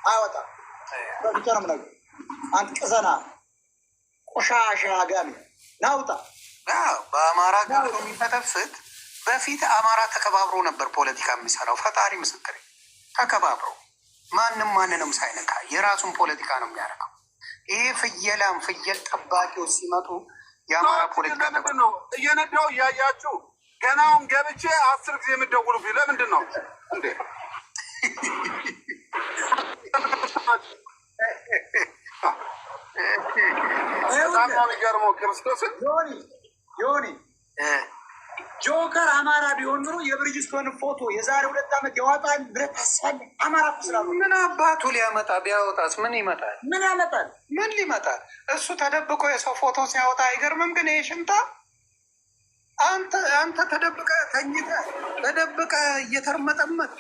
አይወጣም። ብቻ ነው የምነግርህ። አንተ ቅዘና ቆሻሻ አጋሚ ናውጣ። በአማራ ገብቶ የሚፈተፍት በፊት አማራ ተከባብሮ ነበር ፖለቲካ የሚሰራው። ፈጣሪ ምስክር ተከባብሮ ማንም ማንንም ሳይነካ የራሱን ፖለቲካ ነው የሚያደርገው። ይሄ ፍየላም ፍየል ጠባቂዎች ሲመጡ የአማራ ፖለቲካ ነው እየነዳው እያያችሁ ገናውን ገብቼ 10 ጊዜ የምትደውሉብኝ ለምንድን ነው እንዴ? በጣም ነው የሚገርመው። ክርስቶስን ዮኒ ጆከር አማራ ቢሆን ኑሮ የብርጅስቶን ፎቶ የዛሬ 2 ዓመት ያወጣል ብለህ ታስባለህ? አማራ ስላሉ ምን አባቱ ሊያመጣ ቢያወጣስ ምን ይመጣል? ምን ያመጣል? ምን ሊመጣል? እሱ ተደብቆ የሰው ፎቶ ሲያወጣ አይገርምም? ግን ይሄ ሽምጣ አንተ ተደብቀ ተኝተ ተደብቀ እየተርመጠመጥ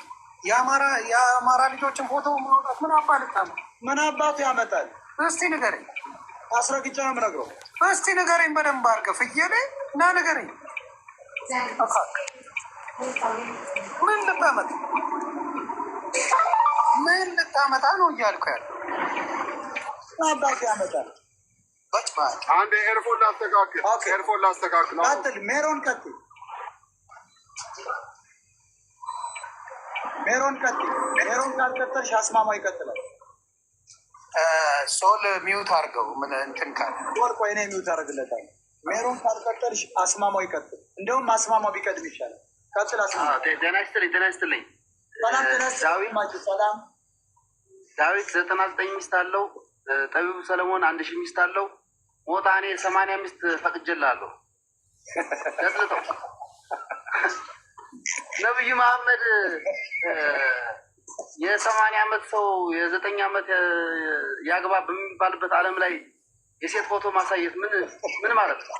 የአማራ ልጆችን ፎቶ ማውጣት ምን አባልታ ነው? ምን አባቱ ያመጣል? እስቲ ንገረኝ። አስረግጬ ነው የምነግረው። እስቲ ንገረኝ በደንብ አድርገህ ፍየሌ ና ንገረኝ። ምን ልታመጣ ነው እያልኩ ያለ አባቱ ያመጣል። አንድ ኤርፎን ላስተካክል። ቀጥል ሜሮን ቀጥል። ሜሮን ካልቀጠልሽ አስማማው ይቀጥላል። ሶል ሚዩት አድርገው ምን እንትን ካለ ሶል ቆይ እኔ ሚዩት አደርግለታለሁ። ሜሮን ካልቀጠልሽ አስማማው ይቀጥል። እንደውም አስማማው ቢቀድም ይሻላል። ቀጥል አስማማው። ጤና ይስጥልኝ። ሰላም ዳዊት 99 ሚስት አለው። ጠቢቡ ሰለሞን 1000 ሚስት አለው። ሞጣ እኔ 80 ሚስት ፈቅጄልሃለሁ። ገጽተው ነብዩ መሐመድ የ80 ዓመት ሰው የ9 ዓመት ያግባ በሚባልበት ዓለም ላይ የሴት ፎቶ ማሳየት ምን ማለት ነው?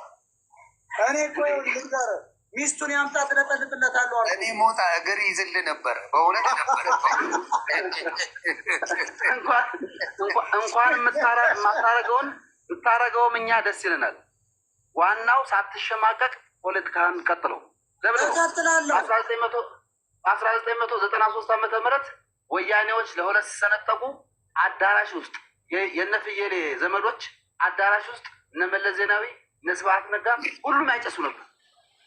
እኔ እኮ ልንገር ሚስቱን ያምጣ ትለጠልጥለታለሁ። እኔ ሞጣ እግር ይዝል ነበር በእውነት ነበር። እንኳን የምታረገውም እኛ ደስ ይለናል። ዋናው ሳትሸማቀቅ ፖለቲካን ቀጥለው። እቀጥላለሁ። 1993 ዓመተ ምህረት ወያኔዎች ለሁለት ሲሰነጠቁ አዳራሽ ውስጥ የነፍየሌ ዘመዶች አዳራሽ ውስጥ እነ መለስ ዜናዊ እነ ስብሐት ነጋ ሁሉም ያጨሱ ነበር።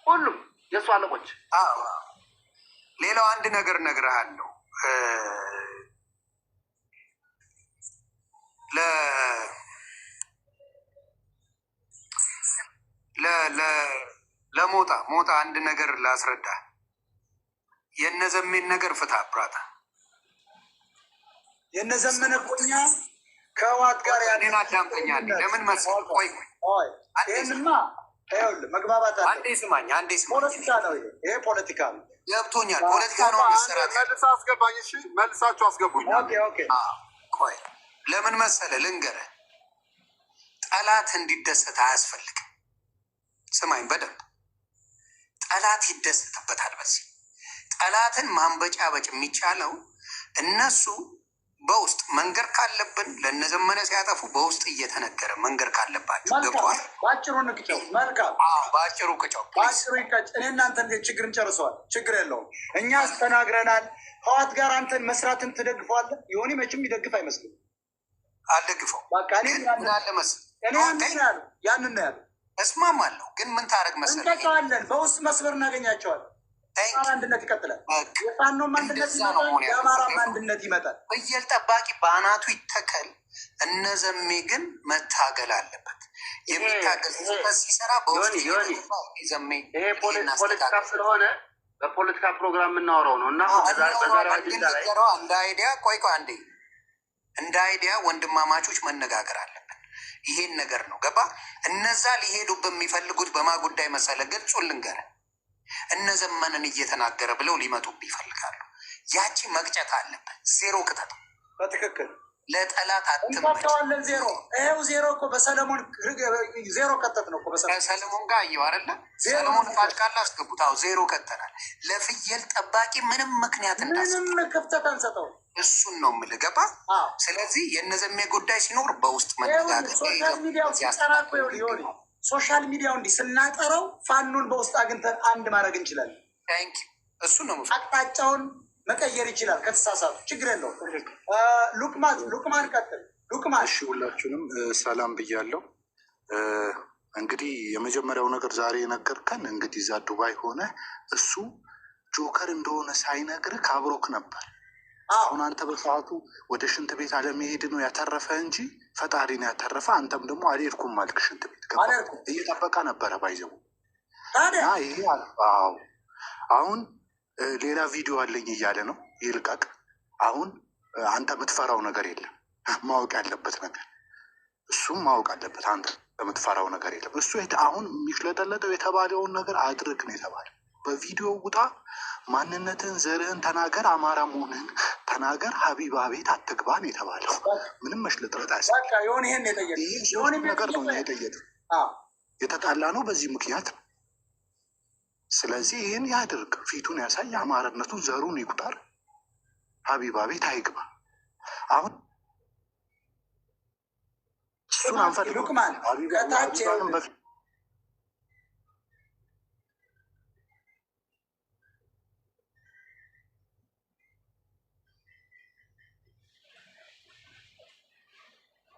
ሁሉም የእሱ አለቆች። ሌላው አንድ ነገር እነግርሃለሁ። ለሞጣ አንድ ነገር ላስረዳ። የነዘሜን ነገር ፍታ ብራታ። የነዘመነ ቆኛ ከዋት ጋር ያኔን አዳምጠኛ። ለምን መሰለህ? ቆይ ይህንማ ይኸውልህ መግባባት አለ። አንዴ ስማኝ። ፖለቲካ ነው ይሄ ፖለቲካ ነው። ገብቶኛል። ፖለቲካ ነው የሚሰራት። መልሰህ አስገባኝ። እሺ መልሳችሁ አስገቡኝ። ቆይ ለምን መሰለህ? ልንገርህ፣ ጠላት እንዲደሰት አያስፈልግም። ስማኝ በደንብ። ጠላት ይደሰትበታል። በዚህ ጠላትን ማንበጫበጭ የሚቻለው እነሱ በውስጥ መንገር ካለብን ለነዘመነ ሲያጠፉ በውስጥ እየተነገረ መንገር ካለባቸው ገብቷል። በአጭሩ ንቅጨው። መልካም በአጭሩ ቅጨው። በአጭሩ ይቀጭ። እኔ እናንተን ችግርን ጨርሰዋል። ችግር የለውም። እኛ አስተናግረናል። ህዋት ጋር አንተን መስራትን ትደግፈዋለህ። የሆነ መቼም ይደግፍ አይመስልም። አልደግፈው። በቃ እኔ ያንን ነው ያሉ። እስማማለሁ። ግን ምን ታደርግ መሰለህ? እንቀጨዋለን። በውስጥ መስመር እናገኛቸዋለን። አንድነት ይቀጥላል። የፋኖም አንድነት ይመጣል። የአማራም አንድነት ይመጣል። ፍየል ጠባቂ በአናቱ ይተከል። እነዘሜ ግን መታገል አለበት። የሚታገል ሲሰራ በውስጥ ዘሜ ይሄ ፖለቲካ ስለሆነ በፖለቲካ ፕሮግራም የምናወራው ነው እና እንደ አይዲያ ቆይ አንዴ እንደ አይዲያ ወንድማማቾች መነጋገር አለብን። ይሄን ነገር ነው ገባ። እነዛ ሊሄዱ በሚፈልጉት በማ ጉዳይ መሰለ ገልጹ ልንገር እነዘመንን እየተናገረ ብለው ሊመጡብ ይፈልጋሉ። ያቺ መቅጨት አለበት። ዜሮ ቅጠት በትክክል ለጠላት አትንቀጨዋለን። ዜሮ ይሄው ዜሮ እኮ በሰለሞን ዜሮ ከተት ነው እኮ በሰለሞን ጋር እየው አይደለ? ሰለሞን ፋጭቃላ አስገቡት። አዎ ዜሮ ከተናል። ለፍየል ጠባቂ ምንም ምክንያት ምንም ክፍተት አንሰጠው። እሱን ነው የምልህ ገባ። ስለዚህ የነዘሜ ጉዳይ ሲኖር በውስጥ መነጋገር ሶሻል ሚዲያው ሲጠራ እኮ ሊሆን ሶሻል ሚዲያው እንዲህ ስናጠረው ፋኑን በውስጥ አግኝተን አንድ ማድረግ እንችላለን። እሱ ነው አቅጣጫውን መቀየር ይችላል ከተሳሳቱ፣ ችግር የለውም። ሉቅማን ቀጥል። ሉቅማን እሺ፣ ሁላችሁንም ሰላም ብያለሁ። እንግዲህ የመጀመሪያው ነገር ዛሬ የነገርከን እንግዲህ እዛ ዱባይ ሆነ እሱ ጆከር እንደሆነ ሳይነግርህ አብሮክ ነበር። አሁን አንተ በሰዓቱ ወደ ሽንት ቤት አለመሄድ ነው ያተረፈ እንጂ ፈጣሪ ነው ያተረፈ። አንተም ደግሞ አልሄድኩም አልክ ሽንት ቤት እየጠበቀ ነበረ ባይዘው ይሄ አዎ። አሁን ሌላ ቪዲዮ አለኝ እያለ ነው ይልቀቅ። አሁን አንተ የምትፈራው ነገር የለም። ማወቅ ያለበት ነገር እሱም ማወቅ አለበት። አንተ የምትፈራው ነገር የለም። እሱ አሁን የሚሽለጠለጠው የተባለውን ነገር አድርግ ነው የተባለ። በቪዲዮ ውጣ፣ ማንነትን ዘርህን ተናገር፣ አማራ መሆንህን ተናገር፣ ሀቢባ ቤት አትግባ ነው የተባለው። ምንም መሽለጥለጥ ነገር ነው የጠየቅ የተጣላ ነው በዚህ ምክንያት ነው። ስለዚህ ይህን ያድርግ፣ ፊቱን ያሳይ፣ አማራነቱን ዘሩን ይቁጠር፣ ሀቢባ ቤት አይግባ። አሁን እሱን አንፈልግም።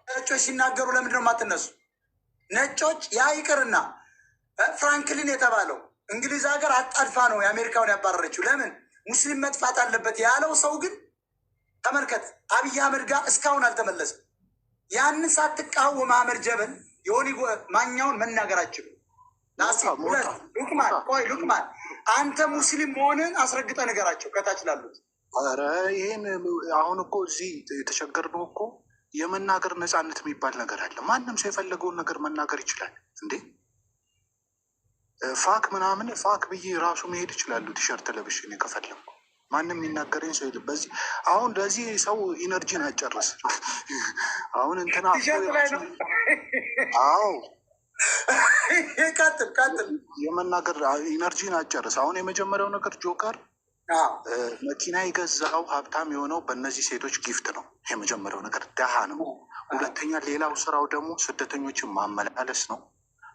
ነጮች ሲናገሩ ለምንድን ነው የማትነሱ? ነጮች ያ ይቅርና ፍራንክሊን የተባለው እንግሊዝ ሀገር አጣድፋ ነው የአሜሪካውን ያባረረችው። ለምን ሙስሊም መጥፋት አለበት ያለው ሰው ግን ተመልከት፣ አብይ አህመድ ጋር እስካሁን አልተመለሰም። ያንን ሳትቃወም አህመድ ጀበል የሆኒ ማኛውን መናገራችን ሉቅማን አንተ ሙስሊም መሆንን አስረግጠ ነገራቸው ከታች ላሉት። ኧረ ይህን አሁን እኮ እዚህ የተቸገርነው እኮ የመናገር ነፃነት የሚባል ነገር አለ። ማንም ሰው የፈለገውን ነገር መናገር ይችላል እንዴ። ፋክ ምናምን ፋክ ብዬ ራሱ መሄድ ይችላሉ። ቲሸርት ለብሼ እኔ ከፈለኩ ማንም የሚናገረኝ ሰው የለም። በዚህ አሁን ለዚህ ሰው ኢነርጂን አጨርስ። አሁን እንትና አዎ ቀጥል የመናገር ኢነርጂን አጨርስ። አሁን የመጀመሪያው ነገር ጆከር መኪና የገዛው ሀብታም የሆነው በእነዚህ ሴቶች ጊፍት ነው። የመጀመሪያው ነገር ደሃ ነው። ሁለተኛ ሌላው ስራው ደግሞ ስደተኞችን ማመላለስ ነው።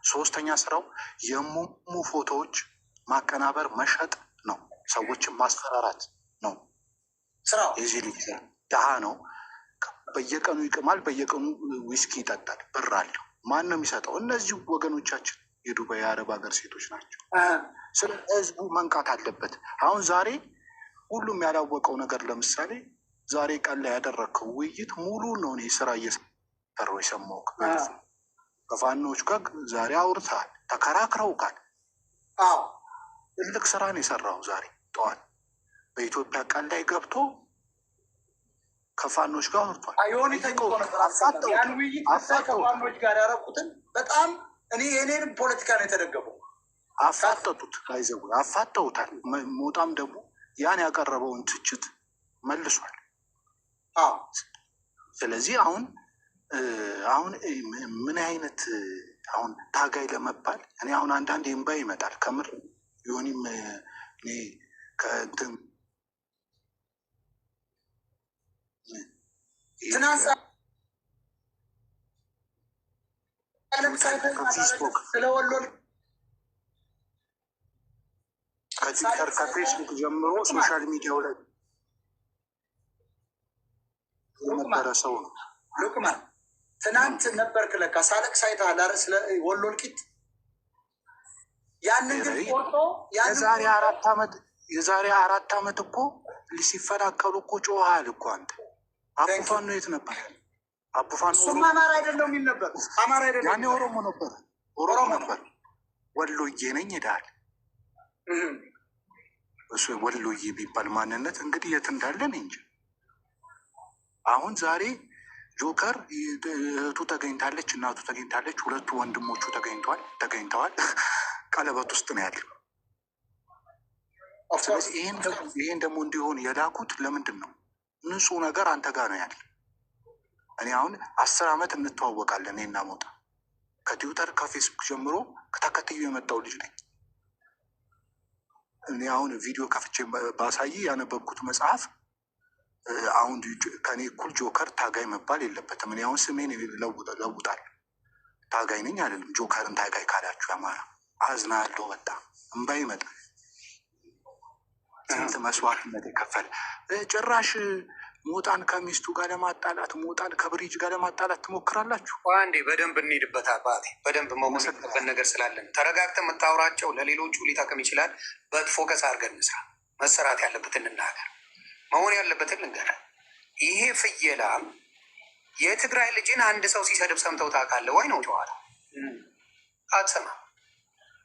ሶስተኛ ስራው የሙሙ ፎቶዎች ማቀናበር መሸጥ ነው። ሰዎችን ማስፈራራት ነው ስራው። የዚህ ልጅ ደሃ ነው። በየቀኑ ይቅማል፣ በየቀኑ ዊስኪ ይጠጣል። ብር አለው። ማን ነው የሚሰጠው? እነዚህ ወገኖቻችን የዱባይ የአረብ ሀገር ሴቶች ናቸው። ስለ ህዝቡ መንቃት አለበት። አሁን ዛሬ ሁሉም ያላወቀው ነገር ለምሳሌ ዛሬ ቀን ላይ ያደረግከው ውይይት ሙሉ ነው። እኔ ስራ እየሰራሁ የሰማሁት ከፋኖች ጋር ዛሬ አውርተሃል፣ ተከራክረውካል። ትልቅ ስራ ነው የሰራው። ዛሬ ጠዋት በኢትዮጵያ ቀን ላይ ገብቶ ከፋኖች ጋር አውርቷል። ከፋኖች ጋር ያረቁትን በጣም እኔ የኔንም ፖለቲካ ነው የተደገፈው። አፋጠጡት፣ አይዘው አፋጠውታል። ሞጣም ደግሞ ያን ያቀረበውን ትችት መልሷል። ስለዚህ አሁን ምን አይነት አሁን ታጋይ ለመባል እኔ አሁን አንዳንድ እምባ ይመጣል ከምር ዮኒም እኔ ከእንትን ከትዊተር ከፌስቡክ ጀምሮ ሶሻል ሚዲያው ላይ የነበረ ሰው ነው። ሉቅማን ትናንት ነበርክ ለካ ሳለቅስ አይተሃል አይደል? ስለ ወሎ እልቂት ያንን ግን ቆርጦ የዛሬ አራት ዓመት እኮ ሲፈናቀሉ እኮ ጮሃል እኮ አንተ። አቡፋኖ የት ነበር? አቡፋኖ እሱም አማራ አይደለም የሚል ነበር። አማራ አይደለም ያኔ ኦሮሞ ነበር ነበር። ወሎዬ ነኝ ይላል እሱ። ወሎዬ የሚባል ማንነት እንግዲህ የት እንዳለን እንጂ አሁን ዛሬ ጆከር እህቱ ተገኝታለች፣ እናቱ ተገኝታለች፣ ሁለቱ ወንድሞቹ ተገኝተዋል። ቀለበት ውስጥ ነው ያለው። ስለዚህ ይህን ደግሞ እንዲሆን የላኩት ለምንድን ነው? ንጹህ ነገር አንተ ጋር ነው ያለ። እኔ አሁን 10 ዓመት እንተዋወቃለን። እኔና ሞጣ ከትዊተር ከፌስቡክ ጀምሮ ተከትዮ የመጣው ልጅ ነኝ። እኔ አሁን ቪዲዮ ከፍቼ ባሳይ ያነበብኩት መጽሐፍ አሁን ከኔ እኩል ጆከር ታጋይ መባል የለበትም። እኔ አሁን ስሜን ለውጣል። ታጋይ ነኝ አይደለም። ጆከርን ታጋይ ካላችሁ አማራ አዝናለሁ። በጣም እምባ ይመጣል። ስንት መስዋዕትነት የከፈለ ጭራሽ ሞጣን ከሚስቱ ጋር ለማጣላት ሞጣን ከብሪጅ ጋር ለማጣላት ትሞክራላችሁ። አንዴ በደንብ እንሄድበት አባቴ፣ በደንብ መመሰጥበት ነገር ስላለን ተረጋግተን የምታወራቸው ለሌሎቹ ሊጠቅም ይችላል። በፎከስ አድርገን እንስራ። መሰራት ያለበትን እንናገር፣ መሆን ያለበትን ልንገር። ይሄ ፍየላም የትግራይ ልጅን አንድ ሰው ሲሰድብ ሰምተው ታውቃለህ ወይ ነው ጨዋታ? አትሰማም።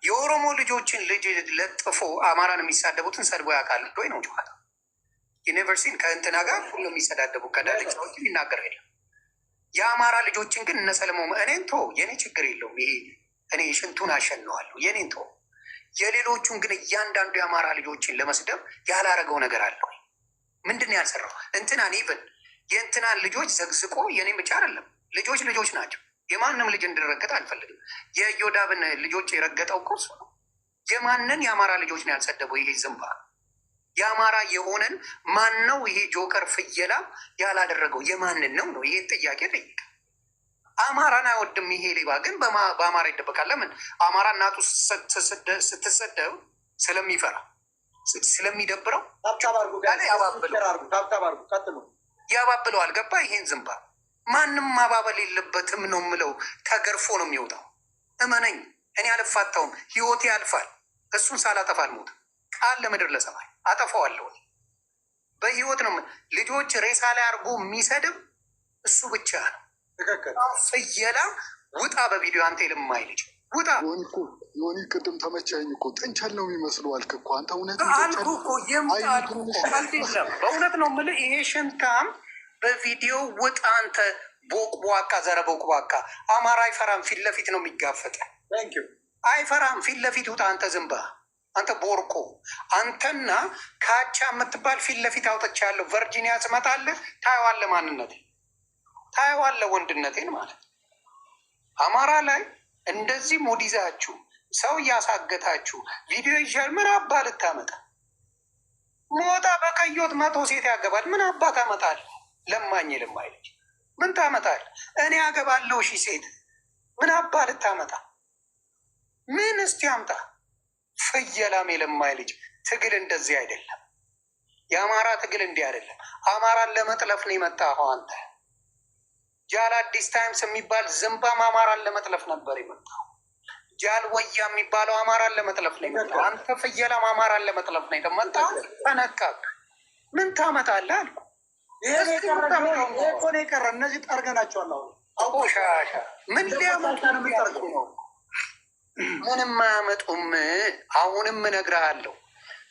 የኦሮሞ ልጆችን ልጅ ለጥፎ አማራን የሚሳደቡትን ሰድቦ ያውቃል ወይ ነው ጨዋታ? ዩኒቨርሲቲን ከእንትና ጋር ሁሉ የሚሰዳደቡ ከዳልቻዎች ሊናገር የለም። የአማራ ልጆችን ግን እነ ሰለሞን እኔን ቶ የኔ ችግር የለውም። ይሄ እኔ ሽንቱን አሸነዋለሁ የኔን ቶ። የሌሎቹን ግን እያንዳንዱ የአማራ ልጆችን ለመስደብ ያላረገው ነገር አለ ወይ? ምንድን ያልሰራው? እንትናን ኢቨን የእንትናን ልጆች ዘግዝቆ የኔም ብቻ አይደለም፣ ልጆች ናቸው። የማንም ልጅ እንድረገጥ አልፈልግም። የዮዳብን ልጆች የረገጠው እኮ እሱ ነው። የማንን የአማራ ልጆች ነው ያልሰደበው? ይሄ ዝንባ የአማራ የሆነን ማን ነው? ይሄ ጆከር ፍየላ ያላደረገው የማንን ነው ነው? ይሄን ጥያቄ ጠይቅ። አማራን አይወድም ይሄ ሌባ ግን በአማራ ይደበቃል። ለምን? አማራ እናቱ ስትሰደብ ስለሚፈራ ስለሚደብረው ያባብለዋል። ገባ? ይሄን ዝንባ ማንም ማባበል የለበትም ነው የምለው። ተገርፎ ነው የሚወጣው። እመነኝ፣ እኔ አልፋታውም። ህይወቴ ያልፋል። እሱን ሳላጠፋ አልሞትም። ቃል ለምድር ለሰማይ አጠፋዋለሁ። በህይወት ነው። ልጆች ሬሳ ላይ አድርጎ የሚሰድብ እሱ ብቻ ነው። ፍየላ ውጣ! በቪዲዮ አንተ የልማይ ልጅ ውጣ! ዮኒ ቅድም ተመቻኝ እኮ ጥንቸል ነው የሚመስለው አልክ እኮ አንተ። እውነት አልኩ እኮ በእውነት ነው የምልህ። ይሄ ሽንታም በቪዲዮ ውጣ አንተ ቦቅቧቃ፣ ዘረ ቦቅቧቃ። አማራ አይፈራም፣ ፊት ለፊት ነው የሚጋፈጠ። አይፈራም፣ ፊት ለፊት ውጣ አንተ ዝንባ፣ አንተ ቦርቆ። አንተና ካቻ የምትባል ፊት ለፊት አውጥቻለሁ። ቨርጂኒያ ትመጣለህ፣ ታየዋለህ፣ ማንነቴ ታየዋለህ፣ ወንድነቴን ማለት። አማራ ላይ እንደዚህ ሙድ ይዛችሁ ሰው እያሳገታችሁ ቪዲዮ ይሻል። ምን አባ ልታመጣ? ሞጣ በቀዮት 100 ሴት ያገባል። ምን አባ ታመጣለህ? ለማኝ ልማይልጅ ምን ታመጣለህ? እኔ ያገባለሁ 1000 ሴት። ምን አባ ልታመጣ? ምን እስቲ አምጣ። ፍየላም የለማይ ልጅ። ትግል እንደዚህ አይደለም። የአማራ ትግል እንዲህ አይደለም። አማራን ለመጥለፍ ነው የመጣኸው አንተ። ጃል አዲስ ታይምስ የሚባል ዝንባም አማራን ለመጥለፍ ነበር የመጣው። ጃል ወያ የሚባለው አማራን ለመጥለፍ ነው የመጣው። አንተ ፍየላም አማራን ለመጥለፍ ነው የተመጣው። ተነካክ። ምን ታመጣለህ አልኩ። ይሄ እኮ ነው የቀረ። እነዚህ ጠርገናቸዋል። አሁን ቆሻሻ ምን ሊያመጡ ነው? ምንም አያመጡም። አሁንም እነግርሃለሁ፣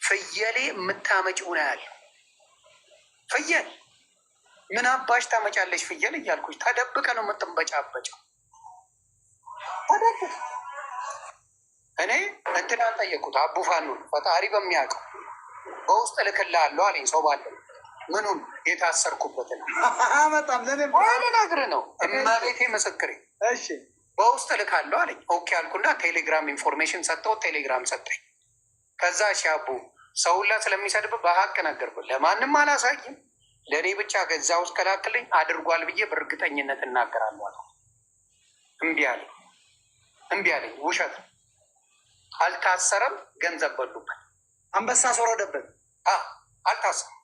ፍየሌ የምታመጪው ነው ያለው። ፍየል ምን አባሽ ታመጫለች? ፍየል እያልኩሽ ተደብቀ ነው የምትንበጫበጨው። ተደብቀ እኔ እንትናን ጠየቁት፣ አቡፋኑን ፈጣሪ በሚያውቀው በውስጥ እልክልሃለሁ አለኝ። ሰው ባለው ምኑን የታሰርኩበትን በጣም ልነግርህ ነው። እመቤቴ ምስክሬ። እሺ በውስጥ እልካለሁ አለኝ። ኦኬ አልኩና ቴሌግራም ኢንፎርሜሽን ሰጠው። ቴሌግራም ሰጠኝ። ከዛ ሻቡ ሰውላ ስለሚሰድብ በሀቅ ነገርኩት። ለማንም አላሳይም፣ ለእኔ ብቻ ገዛ ውስጥ ከላክልኝ አድርጓል ብዬ በእርግጠኝነት እናገራለሁ አለ። እምቢ አለኝ። ውሸት አልታሰረም። ገንዘብ በሉበት። አንበሳ አስወረደበት። አልታሰረም።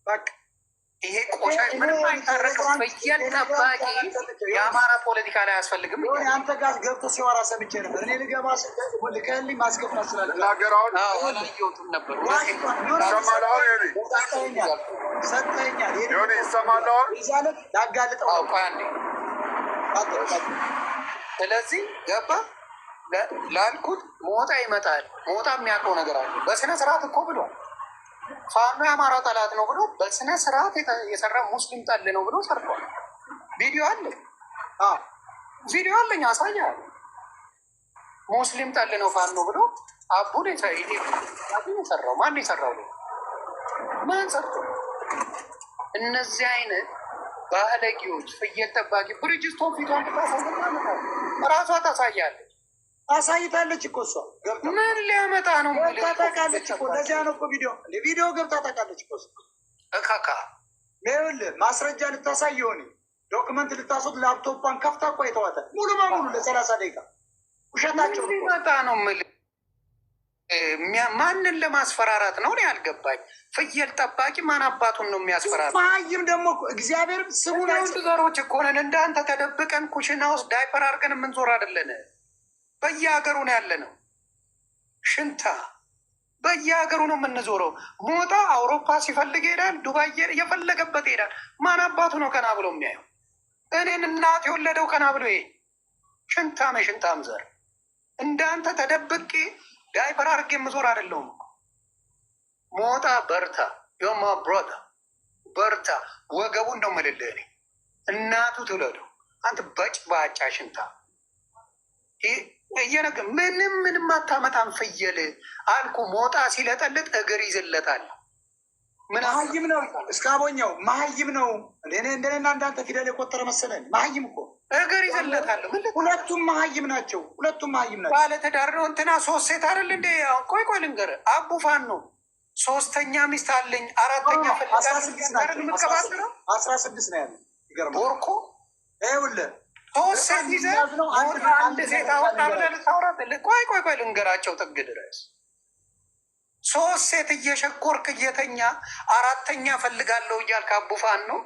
በቃ ይሄ ቆሻሽ ምንም አይታረቅም። ፍየል ጠባቂ የአማራ ፖለቲካ ላይ አያስፈልግም። አንተ ጋር ገብቶ ሲወራ ሰምቼ ነበር። እኔ ልገባ ልከህልኝ ማስገባት ስላልኩትም ነበር። ሰጠኛል ላጋልጠው። ስለዚህ ገባ ላልኩት ሞጣ ይመጣል። ሞጣ የሚያውቀው ነገር አለ። በስነ ስርዓት እኮ ብሏል። ፋኖ የአማራ ጠላት ነው ብሎ በስነ ስርዓት የሰራ ሙስሊም ጠል ነው ብሎ ሰርቷል። ቪዲዮ አለኝ አሳያለሁ። ሙስሊም ጠል ነው ፋኖ ብሎ አቡን የሰራው ማን የሰራው? ማን ሰርቶ? እነዚህ አይነት ባህለጊዎች፣ ፍየል ጠባቂ ብርጅስቶን ፊቷን ራሷ ታሳያለች። አሳይታለች እኮ እሷ ገብታ። ምን ሊያመጣ ነው? ገብታ ታውቃለች እኮ። ለዚያ ነው እኮ ቪዲዮ ገብታ ታውቃለች እኮ እካካ። ይኸውልህ ማስረጃ ልታሳይ የሆነ ዶክመንት ልታስወጥ ላፕቶፓን ከፍታ እኮ አይተዋታል ሙሉ በሙሉ ለ30 ደቂቃ። ውሸታቸው ሊመጣ ነው የምልህ። ማንን ለማስፈራራት ነው? ያልገባኝ ፍየል ጠባቂ ማን አባቱን ነው የሚያስፈራራት? ማይም ደግሞ እግዚአብሔር ስሙን ዘሮች እኮ ነን። እንዳንተ ተደብቀን ኩሽና ውስጥ ዳይፐር አድርገን የምንዞር አይደለን። በየሀገሩ ነው ያለ ነው። ሽንታ በየሀገሩ ነው የምንዞረው። ሞጣ አውሮፓ ሲፈልግ ይሄዳል፣ ዱባይ የፈለገበት ይሄዳል። ማን አባቱ ነው ቀና ብሎ የሚያየው? እኔን እናት የወለደው ቀና ብሎ ይሄ ሽንታም የሽንታም ዘር እንዳንተ ተደብቄ ዳይፐር አድርጌ የምዞር አይደለሁም። ሞጣ በርታ፣ ዮማ ብሮታ በርታ። ወገቡ እንደው መልልህ እኔ እናቱ ትውለደው። አንተ በጭባጫ ሽንታ እየነገ ምንም አታመጣም። ፍየል አልኩ። ሞጣ ሲለጠልጥ እግር ይዝለታል። መሀይም ነው እስካቦኛው መሀይም ነው። እንደኔና እንዳንተ ፊደል የቆጠረ መሰለን። መሀይም እኮ እግር ይዘለታል። ሁለቱም መሀይም ናቸው። ሁለቱም መሀይም ናቸው። ባለትዳር ነው። እንትና 3 ሴት አይደል እንዴ? ቆይ ልንገርህ፣ አቡፋን ነው 3ኛ ሚስት አለኝ 4ኛ ፈልጋለሁ። 16 ነው ያለ። ይገርማል። ቦርኮ ይኸውልህ 3 ሴት ይዘህ አንድ ሴት አወጣ ብለህ ልታወራት? ቆይ ልንገራቸው ጥግ ድረስ 3 ሴት እየሸኮርክ እየተኛ 4ኛ ፈልጋለሁ እያልክ አቡፋን ነው።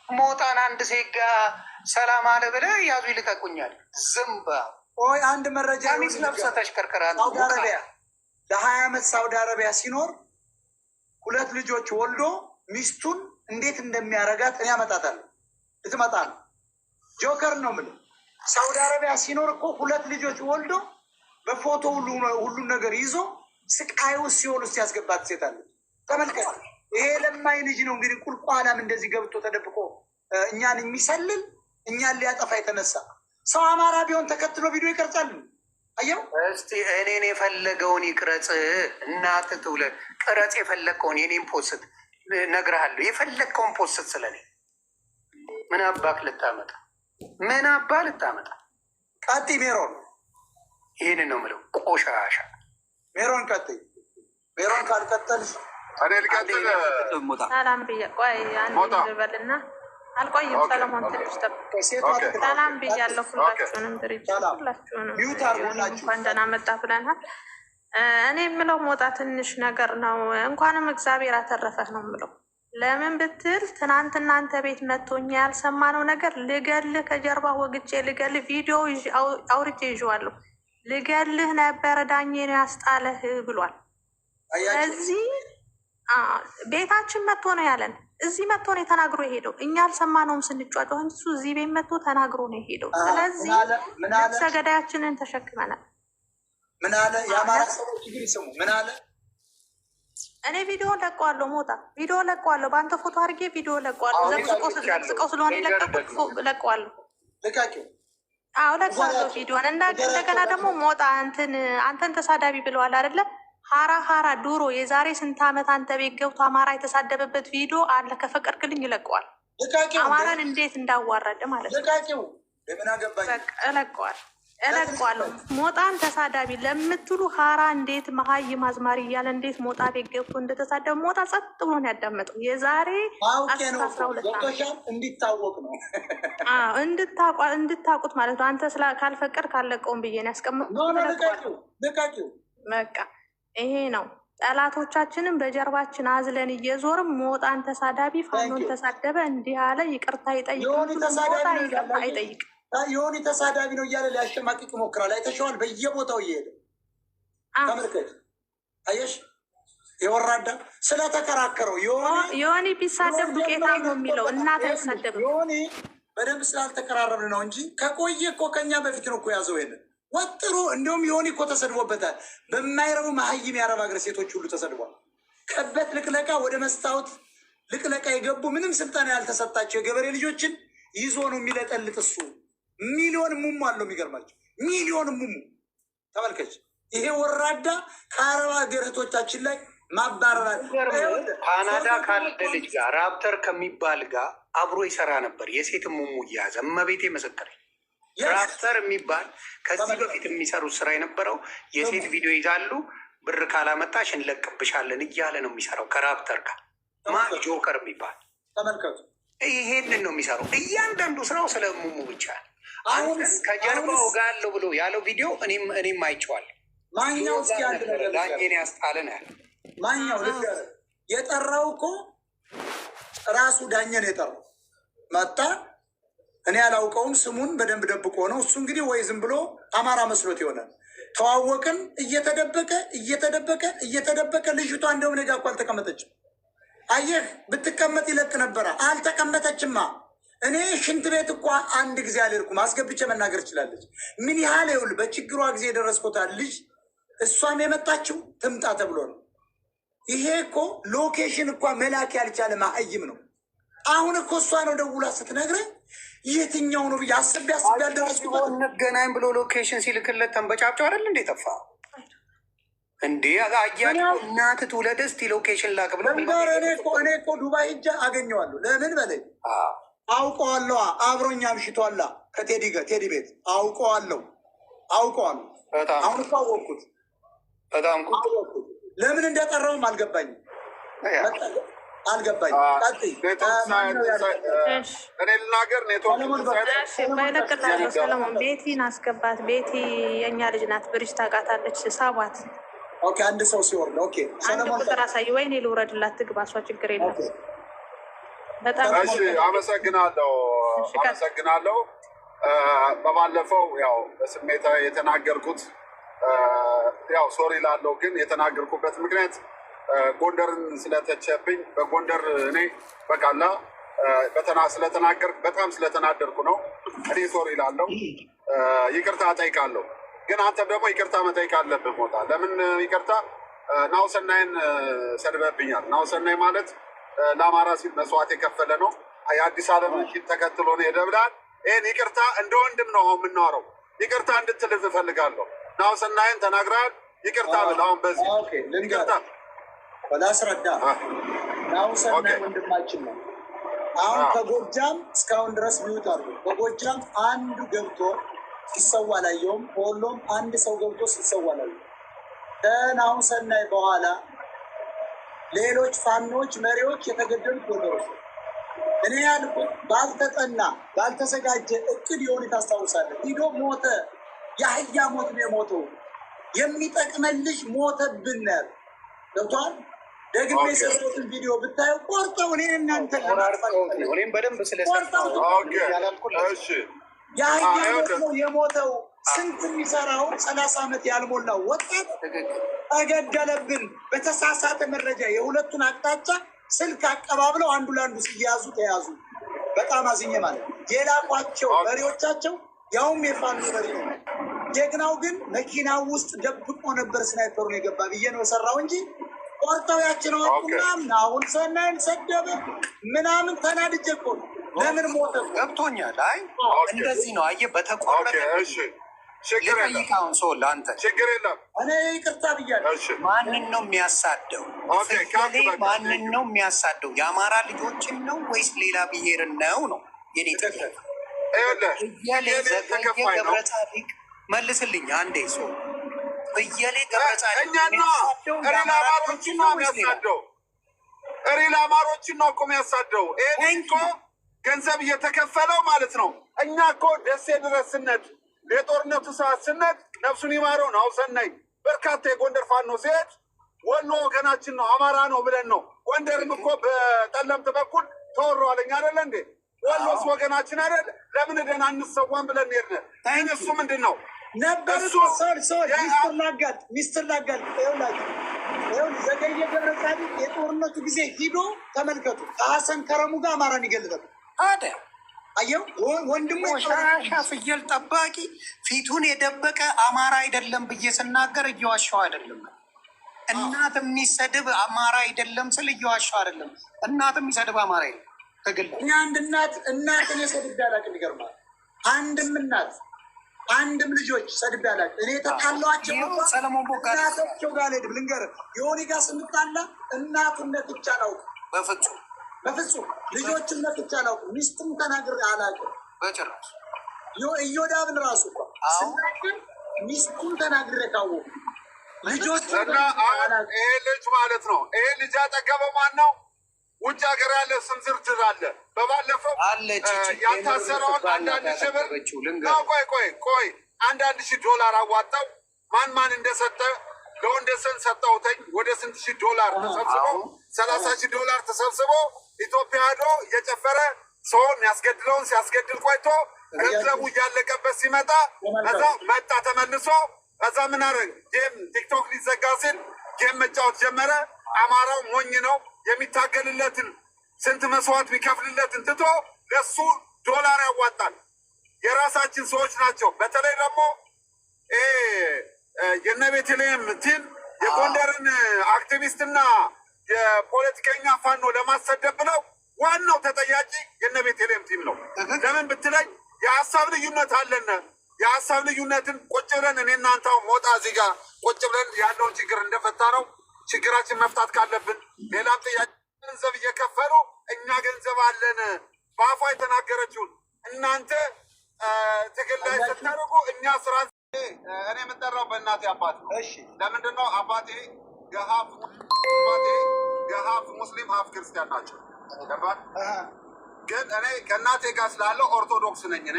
ሞጣን አንድ ሴት ጋር ሰላም አለ ብለህ ያዙ ይልቀቁኛል። ዝምባ ቆይ አንድ መረጃ ሚስ ለብሰ ተሽከርከራ ሳውዲ አረቢያ ለ20 ዓመት ሳውዲ አረቢያ ሲኖር 2 ልጆች ወልዶ ሚስቱን እንዴት እንደሚያረጋት እኔ አመጣታለሁ። ልትመጣ ነው። ጆከር ነው የምልህ። ሳውዲ አረቢያ ሲኖር እኮ 2 ልጆች ወልዶ በፎቶ ሁሉን ነገር ይዞ ስቃይ ውስጥ ሲሆን ውስጥ ያስገባት ሴት አለች። ተመልከት። ይሄ ለማኝ ልጅ ነው እንግዲህ ቁልቋላም እንደዚህ ገብቶ ተደብቆ እኛን የሚሰልል እኛን ሊያጠፋ የተነሳ ሰው። አማራ ቢሆን ተከትሎ ቪዲዮ ይቀርጻል። አየው። እስቲ እኔን የፈለገውን ይቅረጽ። እናት ትውለድ። ቅረጽ የፈለግከውን የኔን ፖስት ነግረሃለሁ። የፈለግከውን ፖስት ስለኔ ምን አባክ ልታመጣ? ምን አባ ልታመጣ? ቀጥ ሜሮን ይህን ነው የምለው። ቆሻሻ ሜሮን ቀጥይ። ሜሮን ካልቀጠልሽ እኔ ልቀጥል። ሰላም ብዬ ቆይ አንድ ልበልና አልቆይም። ሰለሞን ትንሽ ጠብቅ። ሰላም ብያለሁ ሁላችሁንም፣ ድርጅት ሁላችሁንም እንኳን ደህና መጣ ብለናል። እኔ የምለው ሞጣ ትንሽ ነገር ነው። እንኳንም እግዚአብሔር አተረፈህ ነው የምለው። ለምን ብትል ትናንት እናንተ ቤት መቶኛ ያልሰማነው ነገር ልገልህ፣ ከጀርባ ወግቼ ልገልህ፣ ቪዲዮ አውርቼ ይዤዋለሁ። ልገልህ ነበረ ዳኜ ነው ያስጣለህ ብሏል። ስለዚህ ቤታችን መጥቶ ነው ያለን። እዚህ መጥቶ ነው ተናግሮ የሄደው። እኛ አልሰማነውም ስንጫጫው እንጂ እሱ እዚህ ቤት መጥቶ ተናግሮ ነው የሄደው። ስለዚህ ነፍሰ ገዳያችንን ተሸክመናል። ምን አለ? የአማራ ሰዎች ግን ይስሙ። ምን አለ? እኔ ቪዲዮ ለቀዋለሁ። ሞጣ ቪዲዮ ለቀዋለሁ። በአንተ ፎቶ አድርጌ ቪዲዮ ለቀዋለሁ። ዘቅዝቀው ስለሆነ ለቀዋለሁ። ልቃቂው አዎ ለቀዋለሁ ቪዲዮን። እንደገና ደግሞ ሞጣ አንተን ተሳዳቢ ብለዋል አይደለ? ሀራ ዱሮ የዛሬ ስንት ዓመት አንተ ቤት ገብቶ አማራ የተሳደበበት ቪዲዮ አለ። ከፈቀድክልኝ ይለቀዋል። አማራን እንዴት እንዳዋረደ ማለት ነው። እለቀዋለሁ። ሞጣን ተሳዳቢ ለምትሉ ሀራ እንዴት መሀይም አዝማሪ እያለ እንዴት ሞጣ ቤት ገብቶ እንደተሳደበ ሞጣ ጸጥ ብሎ ነው ያዳመጠው። የዛሬ 12 እንዲታወቅ ነው እንድታውቁት ማለት ነው። አንተ ካልፈቀድ ካለቀውን ብዬ ነው ያስቀምጡት። በቃ ይሄ ነው። ጠላቶቻችንን በጀርባችን አዝለን እየዞርም ሞጣን ተሳዳቢ ፋኖን ተሳደበ እንዲህ አለ ይቅርታ ይጠይቅ። ሞጣ ይቅርታ አይጠይቅ። የሆነ ተሳዳቢ ነው እያለ ሊያሸማቅቅ ይሞክራል። አይተሸዋል። በየቦታው እየሄደ ተመልከት። አየሽ፣ የወራዳ ስለተከራከረው የሆነ ቢሳደብ ዱቄታም ነው የሚለው እናት አይሳደብም። የሆነ በደንብ ስላልተቀራረብ ነው እንጂ ከቆየ እኮ ከኛ በፊት ነው እኮ ያዘው የለን ወጥሮ። እንዲሁም የሆነ እኮ ተሰድቦበታል። በማይረቡ መሀይም የአረብ ሀገር ሴቶች ሁሉ ተሰድቧል። ከበት ልቅለቃ ወደ መስታወት ልቅለቃ የገቡ ምንም ስልጠና ያልተሰጣቸው የገበሬ ልጆችን ይዞ ነው የሚለጠልጥ እሱ። ሚሊዮን ሙሙ አለው። የሚገርማቸው ሚሊዮን ሙሙ ተመልከች። ይሄ ወራዳ ከአረብ ሀገር እህቶቻችን ላይ ማባረራል። ካናዳ ካለ ልጅ ጋር ራፕተር ከሚባል ጋር አብሮ ይሰራ ነበር። የሴት ሙሙ እያያዘ እመቤቴ መሰከረኝ። ራፕተር የሚባል ከዚህ በፊት የሚሰሩት ስራ የነበረው የሴት ቪዲዮ ይዛሉ። ብር ካላመጣሽ እንለቅብሻለን እያለ ነው የሚሰራው ከራፕተር ጋር። ጆከር የሚባል ተመልከቱ። ይሄንን ነው የሚሰራው። እያንዳንዱ ስራው ስለ ሙሙ ብቻ። ከጀርባው ጋር አለው ብሎ ያለው ቪዲዮ እኔም አይቼዋለሁ። ማኛው እስኪ አንድ ነገር ዳኜን ያስጣልን ያለ ማኛው ልንገርህ፣ የጠራው እኮ ራሱ ዳኘን የጠራው መጣ። እኔ ያላውቀውም ስሙን በደንብ ደብቆ ነው እሱ። እንግዲህ ወይ ዝም ብሎ አማራ መስሎት ይሆናል። ተዋወቅን፣ እየተደበቀ ልጅቷ እንደውም እኔ ጋ እኮ አልተቀመጠችም። አየህ፣ ብትቀመጥ ይለቅ ነበረ። አልተቀመጠችማ። እኔ ሽንት ቤት እኳ አንድ ጊዜ አልሄድኩም። አስገብቼ መናገር ትችላለች። ምን ያህል ይኸውልህ፣ በችግሯ ጊዜ የደረስኩታል ልጅ። እሷም የመጣችው ትምጣ ተብሎ ነው። ይሄ እኮ ሎኬሽን እኳ መላክ ያልቻለ ማእይም ነው። አሁን እኮ እሷ ነው ደውላ ስትነግረኝ የትኛው ነው ብዬ አስቤ ያልደረስኩበት። እንገናኝ ብሎ ሎኬሽን ሲልክለት ተንበጫብጫው አይደል እንዴ ጠፋ እንዴ? አያቸው እናት ትውለድ እስቲ ሎኬሽን ላክ ብሎ እኔ እኮ ዱባይ ሂጄ አገኘዋለሁ። ለምን በለኝ፣ አውቀዋለሁ። አብሮኛ ምሽቷላ ከቴዲ ጋር ቴዲ ቤት አውቀዋለሁ። አሁን እኮ አወቅኩት። በጣም ለምን እንደጠራውም አልገባኝም። እኔ ልናገር ባይለቅላለሁ። ሰለሞን ቤቲን አስገባት። ቤቲ የእኛ ልጅ ናት። ብሪጅ ታውቃታለች። ሳቧት። አንድ ሰው ሲወርድ አንድ ቁጥር አሳይ። ወይኔ ልውረድላት ትግባ። እሷ ችግር የለም። በጣም አመሰግናለሁ። በባለፈው ያው በስሜታ የተናገርኩት ያው ሶሪ ላለው ግን የተናገርኩበት ምክንያት ጎንደርን ስለተቸብኝ በጎንደር እኔ በቃላ ስለተናገር በጣም ስለተናደርኩ ነው። እኔ ሶሪ ላለው ይቅርታ ጠይቃለሁ። ግን አንተም ደግሞ ይቅርታ መጠይቅ አለብህ። ሞታ ለምን ይቅርታ ናሁሰናይን ሰድበብኛል። ናሁሰናይ ማለት ለአማራ ሲል መስዋዕት የከፈለ ነው። የአዲስ ዓለም ሺት ተከትሎ ነው የደብላል። ይህን ይቅርታ እንደ ወንድም ነው የምናወራው። ይቅርታ እንድትልፍ እፈልጋለሁ። ናሁሰናይን ተናግረሃል። ይቅርታ ብል አሁን በዚህ ይቅርታ በላስረዳ ናሁሰናይ ወንድማችን ነው። አሁን ከጎጃም እስካሁን ድረስ ሚዩት አሉ። በጎጃም አንዱ ገብቶ ሲሰዋ ላየውም፣ በወሎም አንድ ሰው ገብቶ ሲሰዋ ላየውም። ከናሁሰናይ በኋላ ሌሎች ፋኖች መሪዎች የተገደሉት ጎንደሮች። እኔ ያልኩት ባልተጠና ባልተዘጋጀ እቅድ የሆነ ታስታውሳለህ። ሂዶ ሞተ። የአህያ ሞት ነው የሞተው። የሚጠቅመልሽ ሞተብን ገብቷል። ደግሜ የሰሩትን ቪዲዮ ብታየው ቆርጠው እኔ እናንተ እኔም በደንብ የአህያ ሞት ነው የሞተው። ስንት የሚሰራው 30 ዓመት ያልሞላው ወጣት ተገደለብን በተሳሳተ መረጃ። የሁለቱን አቅጣጫ ስልክ አቀባብለው አንዱ ለአንዱ ሲያዙ ተያዙ። በጣም አዝኜ ማለት የላቋቸው መሪዎቻቸው ያውም የፋኑ መሪ ነው። ጀግናው ግን መኪና ውስጥ ደብቆ ነበር ስናይፐሩን የገባ ብዬ ነው የሰራው እንጂ ቆርጠው ያችን ወቁና ናሁሰናይን ሰደበ ምናምን ተናድጄ እኮ ነው። ለምን ሞተ ገብቶኛል። አይ እንደዚህ ነው። አየህ በተቆረጠ ሰው ለአንተ ችግር የለም። እኔ ይቅርታ ብያለሁ። ማንን ነው የሚያሳደው? ማንን ነው የሚያሳደው? የአማራ ልጆችን ነው ወይስ ሌላ ብሔርን ነው? ነው የኔ ጥያቄ። ገብረጻዲቅ መልስልኝ አንዴ። ሰው እየሌ ገብረጻዲቅ ሪል አማሮችን ነው እኮ የሚያሳደው። ይሄ እኮ ገንዘብ እየተከፈለው ማለት ነው። እኛ እኮ ደሴ ድረስ ስነድ የጦርነቱ ሰዓት ስነድ ነፍሱን ይማረው ናሁሰናይ በርካታ የጎንደር ፋኖ ሲሄድ ወሎ ወገናችን ነው አማራ ነው ብለን ነው። ጎንደርም እኮ በጠለምት በኩል ተወረዋለኝ አደለ እንዴ? ወሎስ ወገናችን አይደል? ለምን ደን አንሰዋን ብለን ሄድነ። እሱ ምንድን ነው ነበር ሚስትር ላጋል ዘገየ ገብረጻዲቅ የጦርነቱ ጊዜ ሂዶ ተመልከቱ። ከሀሰን ከረሙ ጋር አማራን ይገልበል አደ አየው ወንድሙ ሻሻ ፍየል ጠባቂ ፊቱን የደበቀ አማራ አይደለም ብዬ ስናገር እየዋሻው አይደለም። እናት የሚሰድብ አማራ አይደለም ስል እየዋሻው አይደለም። እናት የሚሰድብ አማራ አይደለም። ተገለ እኛ አንድ እናትን የሰድብ ያላቅም ይገርማል። አንድም እናት አንድም ልጆች ሰድብ ያላቅ እኔ ተጣሏቸው ሰለሞን እናቶቸው ጋር ሄድም ልንገርህ የሆነ ጋር ስንጣላ እናቱነት ብቻ አላውቅም። በፍጹም ልጆችነት ብቻ አላውቅም። ሚስቱም ተናግሬ አላውቅም በጭራሽ። እዮዳብን ራሱ ስናገር ሚስቱን ተናግሬ ካወቁ ልጆች ይሄ ልጅ ማለት ነው። ይሄ ልጅ ያጠገበው ማን ነው? ውጭ ሀገር ያለ ስም ዝርዝር አለ። በባለፈው ያልታሰረውን $1,000 ቆይ $1,000 አዋጣው ማን ማን እንደሰጠ ለወንደሰን ሰጠውተኝ ወደ ስንት ሺህ ዶላር ተሰብስቦ 30,000 ዶላር ተሰብስቦ ኢትዮጵያ ሄዶ እየጨፈረ ሰውን ያስገድለውን ሲያስገድል ቆይቶ ገንዘቡ እያለቀበት ሲመጣ ከዛ መጣ ተመልሶ። ከዛ ምን አደረግ ጌም ቲክቶክ ሊዘጋ ሲል ጌም መጫወት ጀመረ። አማራው ሞኝ ነው። የሚታገልለትን ስንት መስዋዕት የሚከፍልለትን ትቶ ለሱ ዶላር ያዋጣል። የራሳችን ሰዎች ናቸው። በተለይ ደግሞ የነ ቤተልሔም ቲም የጎንደርን አክቲቪስትና የፖለቲከኛ ፋኖ ለማሰደብ ብለው ዋናው ተጠያቂ የነ ቤተልሔም ቲም ነው። ለምን ብትለኝ የሀሳብ ልዩነት አለን። የሀሳብ ልዩነትን ቁጭ ብለን እኔ እናንተው ሞጣ እዚህ ጋር ቁጭ ብለን ያለውን ችግር እንደፈታ ነው። ችግራችን መፍታት ካለብን ሌላም ጥያቄ ገንዘብ እየከፈሉ እኛ ገንዘብ አለን በአፏ የተናገረችውን እናንተ ትግል ላይ ስታደርጉ እኛ ስራ እኔ የምጠራው በእናቴ አባት ነው። ለምንድን ነው አባቴ ገሀፍ ሙስሊም ሀፍ ክርስቲያን ናቸው። ገባህ? ግን እኔ ከእናቴ ጋር ስላለው ኦርቶዶክስ ነኝ። እኔ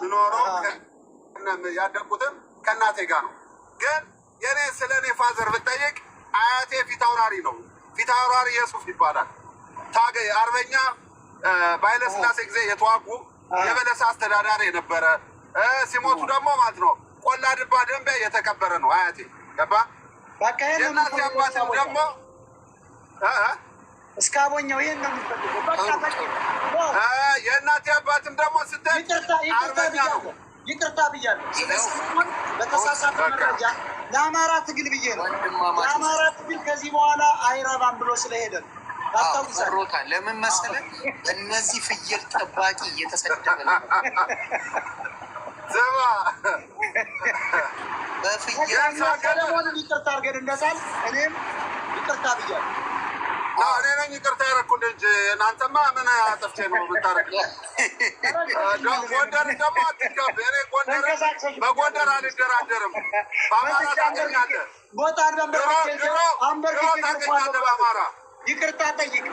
ምኖረው ያደግኩትም ከእናቴ ጋር ነው። ግን የእኔ ስለ እኔ ፋዘር ብጠይቅ አያቴ ፊት አውራሪ ነው። ፊት አውራሪ ኢየሱስ ይባላል። ታገይ አርበኛ በኃይለሥላሴ ጊዜ የተዋጉ የበለሳ አስተዳዳሪ የነበረ ሲሞቱ ደግሞ ማለት ነው ቆላ ድባ ደንቢያ የተቀበረ ነው አያቴ። ገባህ? የእናቴ አባትም ደግሞ እስካቦኛው ይሄን ነው የሚፈልገው። የእናቴ አባትም ደግሞ ስታይ አርበኛ ነው። ይቅርታ ብያለሁ። ስለሰሞኑን በተሳሳተ መረጃ ለአማራ ትግል ብዬ ነው። ለአማራ ትግል ከዚህ በኋላ አይረባም ብሎ ስለሄደ ነው። ታውቃለህ ለምን መሰለህ? እነዚህ ፍየል ጠባቂ እየተሰደበ ነው። ዘባ በፍየል ሰለሞንን ይቅርታ አድርገን እንደሳል እኔም ይቅርታ ብያለሁ። እኔ ነኝ ይቅርታ ያደረኩልህ እንጂ እናንተማ ምን አጥፍቼ ነው የምታረግ? ጎንደር ደግሞ አትጋብ። እኔ በጎንደር አልደራደርም። በአማራ ታገኛለህ። ሞጣን ታገኛለህ በአማራ ይቅርታ ጠይቅ።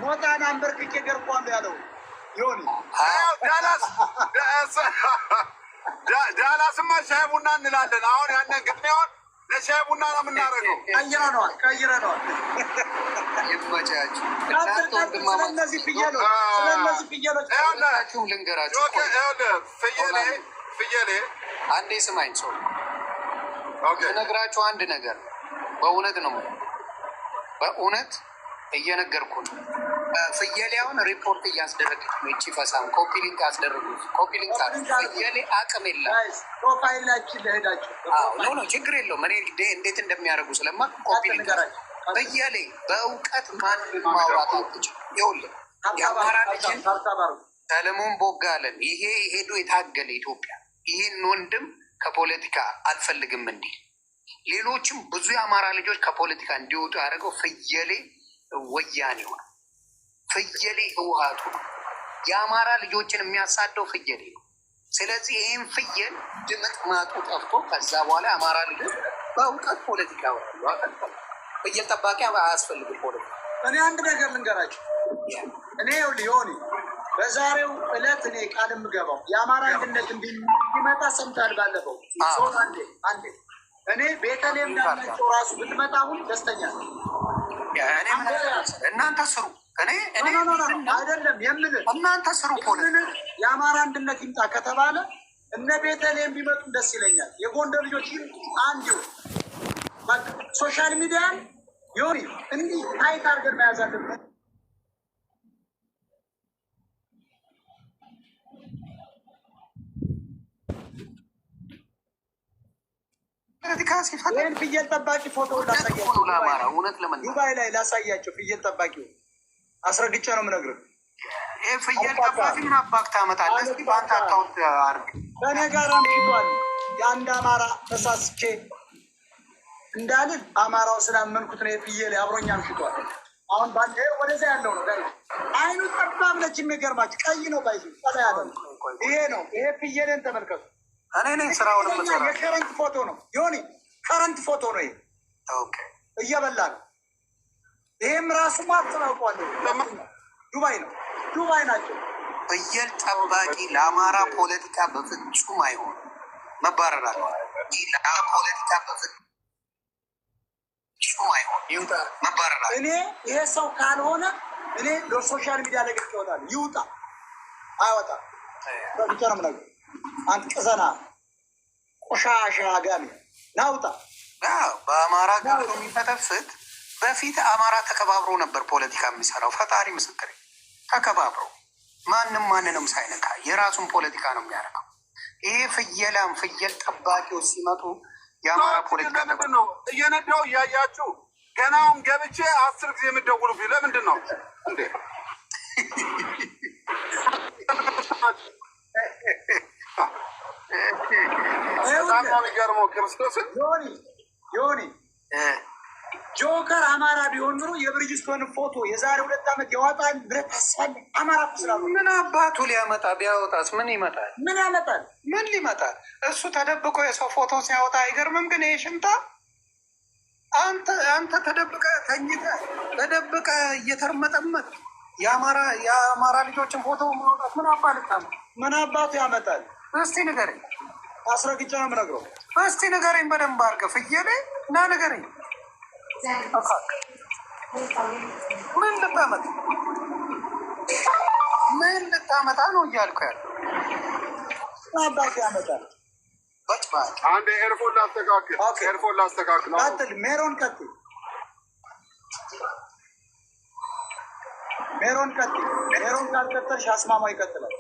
ሞጣን አንበርክኬ ገርኳለሁ ያለው ዮኒ ዳላስማ ሻይ ቡና እንላለን። አሁን ያንን ግጥሚያውን ለሻይ ቡና ነው የምናደርገው። ቀይረነዋል። ይመቻችሁ። ስለነዚህ ፍየሎች ልንገራችሁ። ፍየሌ አንዴ ስማኝ ሰው እነግራችሁ አንድ ነገር በእውነት ነው፣ በእውነት እየነገርኩ ነው። ፍየሌውን ሪፖርት እያስደረገች ነው። እቺ ፈሳም ኮፒ ሊንክ አስደረጉት። ኮፒ ሊንክ ፍየሌ አቅም የለም። ፕሮፋይላችን ለሄዳችሁ ኖ ችግር የለውም። እኔ እንዴት እንደሚያደርጉ ስለማ ኮፒ ሊንክ ፍየሌ በእውቀት ማንም ማውራት አትችል። ይኸውልህ የአማራ ልጅን ሰለሞን ቦጋለን ይሄ ሄዶ የታገለ ኢትዮጵያ ይህን ወንድም ከፖለቲካ አልፈልግም እንዲል ሌሎችም ብዙ የአማራ ልጆች ከፖለቲካ እንዲወጡ ያደረገው ፍየሌ ወያኔ ነው። ፍየሌ ህወሓቱ ነው። የአማራ ልጆችን የሚያሳደው ፍየሌ ነው። ስለዚህ ይህም ፍየል ድምጥ ማጡ ጠፍቶ ከዛ በኋላ የአማራ ልጆች በእውቀት ፖለቲካ ፍየል ጠባቂ አያስፈልግም ፖለቲካ። እኔ አንድ ነገር ልንገራቸው። እኔ ሊሆን በዛሬው ዕለት እኔ ቃል የምገባው የአማራ አንድነት እንዲመጣ ሰምታል። ባለፈው ሰው አንዴ እኔ ቤተልሔም ያላቸው ራሱ ብትመጣ አሁን ደስተኛ ነው። እናንተ ስሩ። አይደለም የምልህ እናንተ ስሩ። የአማራ አንድነት ይምጣ ከተባለ እነ ቤተልሔም ቢመጡ ደስ ይለኛል። የጎንደር ልጆች አንድ ይሁን። ሶሻል ሚዲያን ዮኒ እንዲህ ታይት አድርገን መያዝ አለብን። ይህን ፍየል ጠባቂ ፎቶ ላሳያቸው፣ ዱባይ ላይ ላሳያቸው። ፍየል ጠባቂው አስረግጬ ነው የምነግርህ። ይህ ፍየል ጠባቂ ምን አባክ ታመጣለህ? እስኪ በአንተ አካውንት አድርግ። በእኔ ጋር አምሽቷል። የአንድ አማራ ተሳስቼ እንዳልል አማራው ስላመንኩት ነው። የፍየል አብሮኛ አምሽቷል። አሁን ባለ ወደዛ ያለው ነው። አይኑ ጠባብ ነች። የሚገርማችሁ ቀይ ነው። ባይ ጠላ ያለ ይሄ ነው። ይሄ ፍየልን ተመልከቱ። እኔ ነኝ ስራውን የምሰራው። የከረንት ፎቶ ነው ዮኒ፣ ከረንት ፎቶ ነው ይሄ። እየበላ ነው። ይሄም ራሱ ማስተናውቋለሁ። ዱባይ ነው፣ ዱባይ ናቸው። ፍየል ጠባቂ ለአማራ ፖለቲካ በፍጹም አይሆንም። መባረር አለ ለፖለቲካ መባረር እኔ ይሄ ሰው ካልሆነ እኔ ለሶሻል ሚዲያ ላይ ገጽ ይወጣል ይውጣ አይወጣ ብቻ ነው የምነግርህ። አንተ ቅዘና ቆሻሻ አጋሚ ናውጣ። በአማራ ጋር የሚፈተፍት በፊት አማራ ተከባብሮ ነበር ፖለቲካ የሚሰራው። ፈጣሪ ምስክር ተከባብሮ ማንም ማንንም ሳይነካ የራሱን ፖለቲካ ነው የሚያደርገው። ይሄ ፍየላም ፍየል ጠባቂዎች ሲመጡ የአማራ ፖለቲካ ምንድን ነው እየነዳው እያያችሁ ገናውን ገብቼ 10 ጊዜ የምትደውሉብኝ ለምንድን ነው እንዴ? በጣም ነው የሚገርመው። ክርስቶስን ዮኒ ጆከር አማራ ቢሆን ኑሮ የብሪጅስቶን ፎቶ የዛሬ 2 ዓመት ያወጣል ብለህ ታስባለህ? አማራ ስላሉ ምን አባቱ ሊያመጣ ቢያወጣስ ምን ይመጣል? ምን ያመጣል? ምን ሊመጣል? እሱ ተደብቆ የሰው ፎቶ ሲያወጣ አይገርምም? ግን ይሄ ሽምጣ አንተ ተደብቀ ተኝተ ተደብቀ እየተርመጠመጥ የአማራ ልጆችን ፎቶ ማውጣት ምን ምን አባቱ ያመጣል? እስቲ ንገረኝ። አስረግጬ ነው የምነግረው። እስቲ ንገረኝ በደንብ አድርገህ ፍየሌ ና ንገረኝ። ምን ልታመጣ ነው እያልኩ ያለ አባቱ ያመጣል። አንድ ኤርፎን ላስተካክል። ቀጥል ሜሮን ቀጥል። ሜሮን ካልቀጠልሽ አስማማው ይቀጥላል።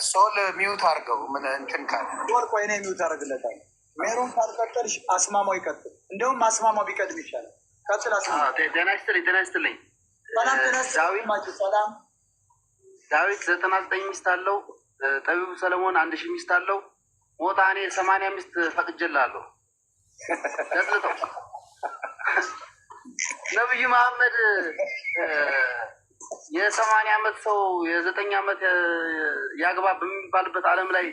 ሶል ሚዩት አድርገው ምን እንትን ካለ ሶል ቆይ እኔ ሚዩት አደርግለታለሁ። ሜሮን ካልቀጠልሽ አስማማው ይቀጥል። እንደውም አስማማው ቢቀድም ይሻላል። ቀጥል አስማማው። ጤና ይስጥልኝ። ሰላም ዳዊት 99 ሚስት አለው። ጠቢቡ ሰለሞን 1000 ሚስት አለው። ሞጣ እኔ 80 ሚስት ፈቅጄልሃለሁ። ደስልተው ነብዩ መሐመድ የ80 ዓመት ሰው የ9 ዓመት ያግባ በሚባልበት ዓለም ላይ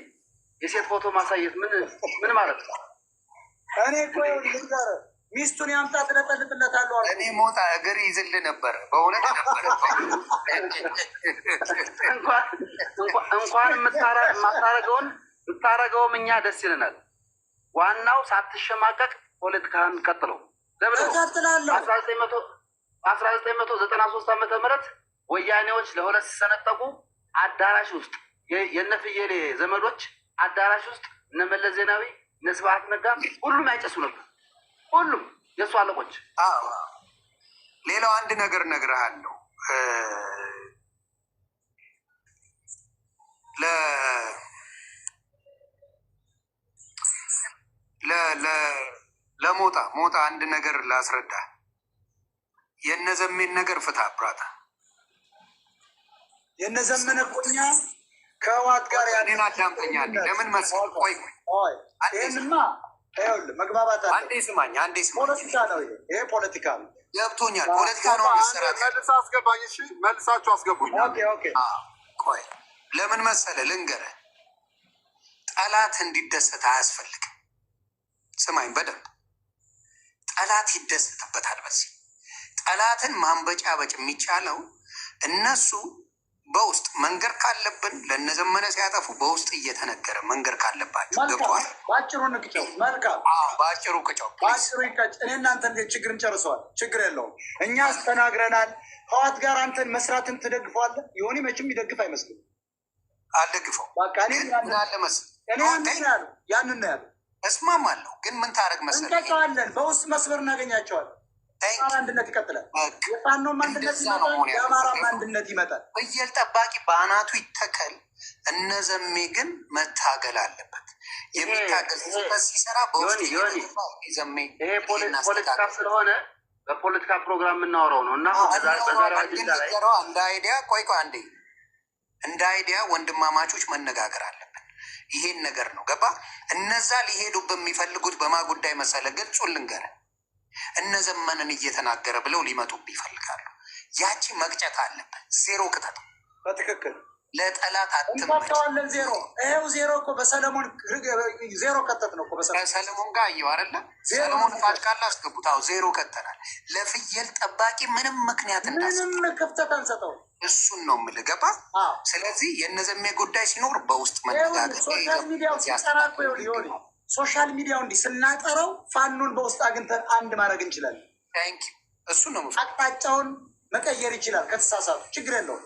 የሴት ፎቶ ማሳየት ምን ማለት ነው? እኔ እኮ ልንገር ሚስቱን ያምጣ ትለጠልጥለታለሁ። እኔ ሞጣ እግር ይዝል ነበር በእውነት ነበር። እንኳን የምታረገውም እኛ ደስ ይለናል። ዋናው ሳትሸማቀቅ ፖለቲካን ቀጥለው። እቀጥላለሁ። 1993 ዓመተ ምህረት ወያኔዎች ለሁለት ሲሰነጠቁ አዳራሽ ውስጥ የነፍየሌ ዘመዶች አዳራሽ ውስጥ እነ መለስ ዜናዊ እነ ስብሐት ነጋ ሁሉም ያጨሱ ነበር። ሁሉም የእሱ አለቆች። ሌላው አንድ ነገር እነግርሃለሁ። ለሞጣ አንድ ነገር ላስረዳ። የነዘሜን ነገር ፍታ ብራታ። የነዘመነ ቆኛ ከዋት ጋር ያኔን አዳምጠኛ። ለምን መሰለህ? ቆይ ይህንማ ይኸውልህ መግባባት አለ። አንዴ ስማኝ። ፖለቲካ ነው ይሄ ፖለቲካ ነው። ገብቶኛል። ፖለቲካ ነው መሰራት። መልሰህ አስገባኝ። እሺ መልሳችሁ አስገቡኝ። ቆይ ለምን መሰለህ? ልንገርህ፣ ጠላት እንዲደሰት አያስፈልግም። ስማኝ በደንብ። ጠላት ይደሰትበታል። በዚህ ጠላትን ማንበጫበጭ የሚቻለው እነሱ በውስጥ መንገር ካለብን ለነዘመነ ሲያጠፉ በውስጥ እየተነገረ መንገር ካለባቸው ገብቷል። በአጭሩ ንቅጨው። መልካም በአጭሩ ቅጨው። በአጭሩ ይቀጭ። እኔ እናንተ ችግርን ጨርሰዋል። ችግር የለውም። እኛ አስተናግረናል። ህዋት ጋር አንተን መስራትን ትደግፈዋለህ። የሆነ መቼም ይደግፍ አይመስልም። አልደግፈው። በቃ እኔ ያንን ነው ያሉ እስማማለሁ። ግን ምን ታደርግ መሰለህ? እንቀጨዋለን። በውስጥ መስመር እናገኛቸዋለን። አንድነት ይቀጥላል። የፋኖም አንድነት ይመጣል። የአማራም አንድነት ይመጣል። ፍየል ጠባቂ በአናቱ ይተከል። እነዘሜ ግን መታገል አለበት። የሚታገል ሲሰራ በውስጥ ዘሜ ይሄ ፖለቲካ ስለሆነ በፖለቲካ ፕሮግራም የምናወራው ነው እና እንደ አይዲያ ቆይ አንዴ እንደ አይዲያ ወንድማማቾች መነጋገር አለብን። ይሄን ነገር ነው ገባ። እነዛ ሊሄዱ በሚፈልጉት በማ ጉዳይ መሰለ ገልጹ ልንገር እነዘመንን እየተናገረ ብለው ሊመጡብ ይፈልጋሉ። ያቺ መቅጨት አለበት። ዜሮ ቅጠት። በትክክል ለጠላት አትመች። እንኳቸዋለን ዜሮ ይሄው ዜሮ እኮ በሰለሞን ዜሮ ከተት ነው እኮ ከሰለሞን ጋር አየው አይደለ? ሰለሞን ፋድቃላ አስገቡት። አዎ ዜሮ ከተናል። ለፍየል ጠባቂ ምንም ምክንያት ምንም ክፍተት አንሰጠው። እሱን ነው የምልህ ገባ? ስለዚህ የነዘሜ ጉዳይ ሲኖር በውስጥ መነጋገር ሶሻል ሚዲያው ሲጠራ እኮ ሊሆን ሶሻል ሚዲያው እንዲህ ስናጠረው ፋኖን በውስጥ አግኝተን አንድ ማድረግ እንችላለን። ታንኪ እሱ ነው አቅጣጫውን መቀየር ይችላል። ከተሳሳቱ ችግር የለው።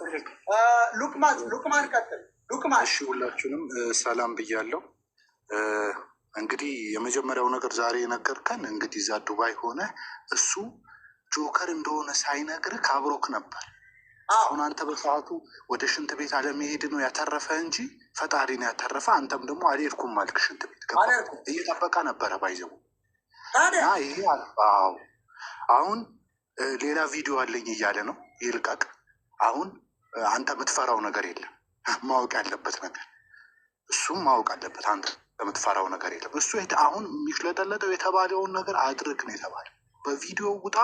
ሉቅማን ቀጥል። ሉቅማን እሺ፣ ሁላችሁንም ሰላም ብያለሁ። እንግዲህ የመጀመሪያው ነገር ዛሬ የነገርከን እንግዲህ እዛ ዱባይ ሆነ እሱ ጆከር እንደሆነ ሳይነግርህ አብሮክ ነበር። አሁን አንተ በሰዓቱ ወደ ሽንት ቤት አለመሄድ ነው ያተረፈ እንጂ ፈጣሪ ነው ያተረፈ። አንተም ደግሞ አልሄድኩም አልክ። ሽንት ቤት እየጠበቀ ነበረ ባይዘው ይሄ አልፋው አሁን ሌላ ቪዲዮ አለኝ እያለ ነው ይልቀቅ። አሁን አንተ የምትፈራው ነገር የለም። ማወቅ ያለበት ነገር እሱም ማወቅ አለበት። አንተ የምትፈራው ነገር የለም። እሱ አሁን የሚሽለጠለጠው የተባለውን ነገር አድርግ ነው የተባለ። በቪዲዮ ውጣ፣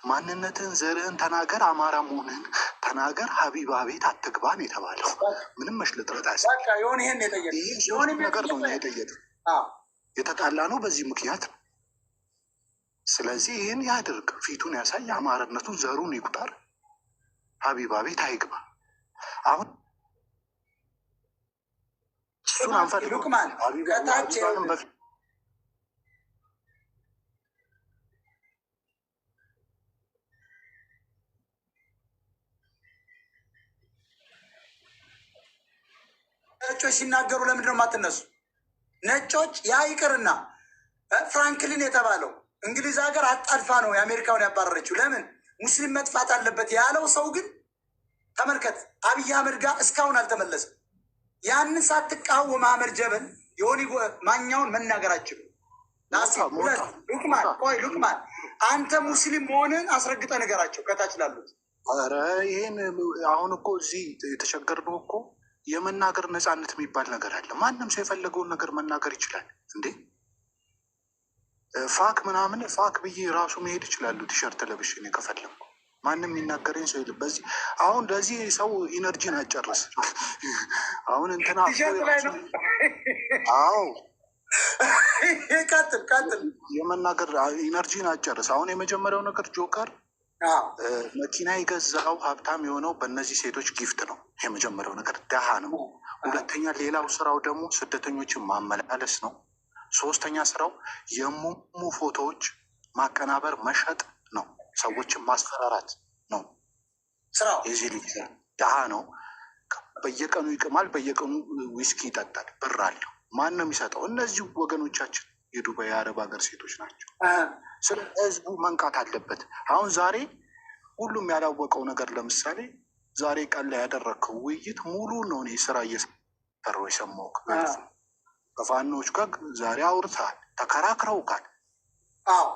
ማንነትን ዘርህን ተናገር፣ አማራ መሆንህን ተናገር፣ ሀቢባ ቤት አትግባ ነው የተባለው። ምንም መሽለጥለጥ ነገር ነው የጠየቅ የተጣላ ነው በዚህ ምክንያት ነው። ስለዚህ ይህን ያድርግ፣ ፊቱን ያሳይ፣ አማርነቱን ዘሩን ይቁጠር፣ ሀቢባ ቤት አይግባ። አሁን እሱን አንፈልግም። ነጮች ሲናገሩ ለምንድን ነው የማትነሱ? ነጮች ያ ይቅርና ፍራንክሊን የተባለው እንግሊዝ ሀገር አጣድፋ ነው የአሜሪካውን ያባረረችው። ለምን ሙስሊም መጥፋት አለበት ያለው ሰው ግን ተመልከት፣ አብይ አህመድ ጋር እስካሁን አልተመለሰም። ያን ሳትቃወም አህመድ ጀበል የሆኒ ማኛውን መናገራችን ሉቅማን አንተ ሙስሊም መሆንን አስረግጠ ነገራቸው ከታች ላሉት። ኧረ ይህን አሁን እኮ እዚህ የተቸገርነው እኮ የመናገር ነፃነት የሚባል ነገር አለ። ማንም ሰው የፈለገውን ነገር መናገር ይችላል እንዴ። ፋክ ምናምን ፋክ ብዬ ራሱ መሄድ ይችላሉ። ቲሸርት ለብሼ እኔ ከፈለኩ ማንም የሚናገረኝ ሰው የለም። በዚህ አሁን ለዚህ ሰው ኢነርጂን አጨርስ። አሁን እንትና አዎ ቀጥል የመናገር ኢነርጂን አጨርስ። አሁን የመጀመሪያው ነገር ጆከር መኪና የገዛው ሀብታም የሆነው በእነዚህ ሴቶች ጊፍት ነው። የመጀመሪያው ነገር ደሃ ነው። ሁለተኛ ሌላው ስራው ደግሞ ስደተኞችን ማመላለስ ነው። ሶስተኛ ስራው የሙሙ ፎቶዎች ማቀናበር መሸጥ ነው። ሰዎችን ማስፈራራት ነው ስራው። የዚህ ልጅ ደሃ ነው። በየቀኑ ይቅማል፣ በየቀኑ ዊስኪ ይጠጣል። ብር አለው። ማን ነው የሚሰጠው? እነዚህ ወገኖቻችን የዱባይ የአረብ ሀገር ሴቶች ናቸው። ስለ ህዝቡ መንቃት አለበት። አሁን ዛሬ ሁሉም ያላወቀው ነገር ለምሳሌ ዛሬ ቀን ላይ ያደረግከው ውይይት ሙሉ ነው። እኔ ስራ እየሰራሁ የሰማሁት ከፋኖች ጋር ዛሬ አውርተሃል፣ ተከራክረውካል። አዎ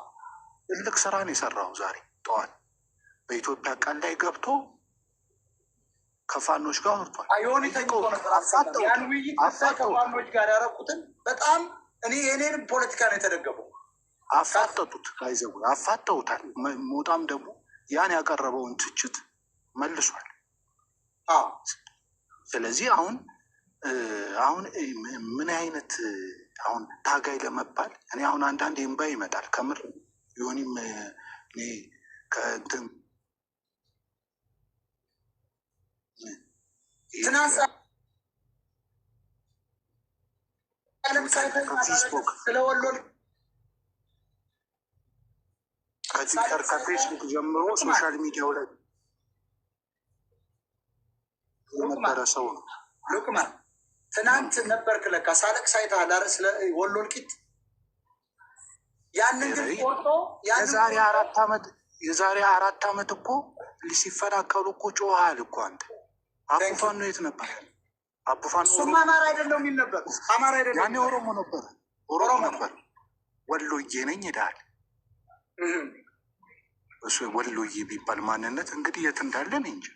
ትልቅ ስራ ነው የሰራው። ዛሬ ጠዋት በኢትዮጵያ ቀን ላይ ገብቶ ከፋኖች ጋር አውርቷል። ከፋኖች ጋር ያረኩትን በጣም እኔ የኔንም ፖለቲካ ነው የተደገፈው። አፋጠጡት፣ ይዘው አፋጠውታል። ሞጣም ደግሞ ያን ያቀረበውን ትችት መልሷል። ስለዚህ አሁን ምን አይነት አሁን ታጋይ ለመባል እኔ አሁን አንዳንድ እምባ ይመጣል ከምር ዮኒም እኔ ከእንትን ከትዊተር ከፌስቡክ ጀምሮ ሶሻል ሚዲያው ላይ የነበረ ሰው ነው። ሉቅማን ትናንት ነበርክ ለካ ሳለቅስ አይተሃል አይደል? ስለ ወሎ እልቂት ያንን ግን ፎቶ የዛሬ 4 ዓመት እኮ ሲፈናቀሉ እኮ ጮሃል እኮ አንተ። አቡፋኖ የት ነበር? አቡፋኖ እሱማ አማራ አይደለም የሚል ነበር። አማራ አይደለም ያኔ ኦሮሞ ነበር ነበር። ወሎዬ ነኝ ይላል እሱ። ወሎዬ የሚባል ማንነት እንግዲህ የት እንዳለን እንጂ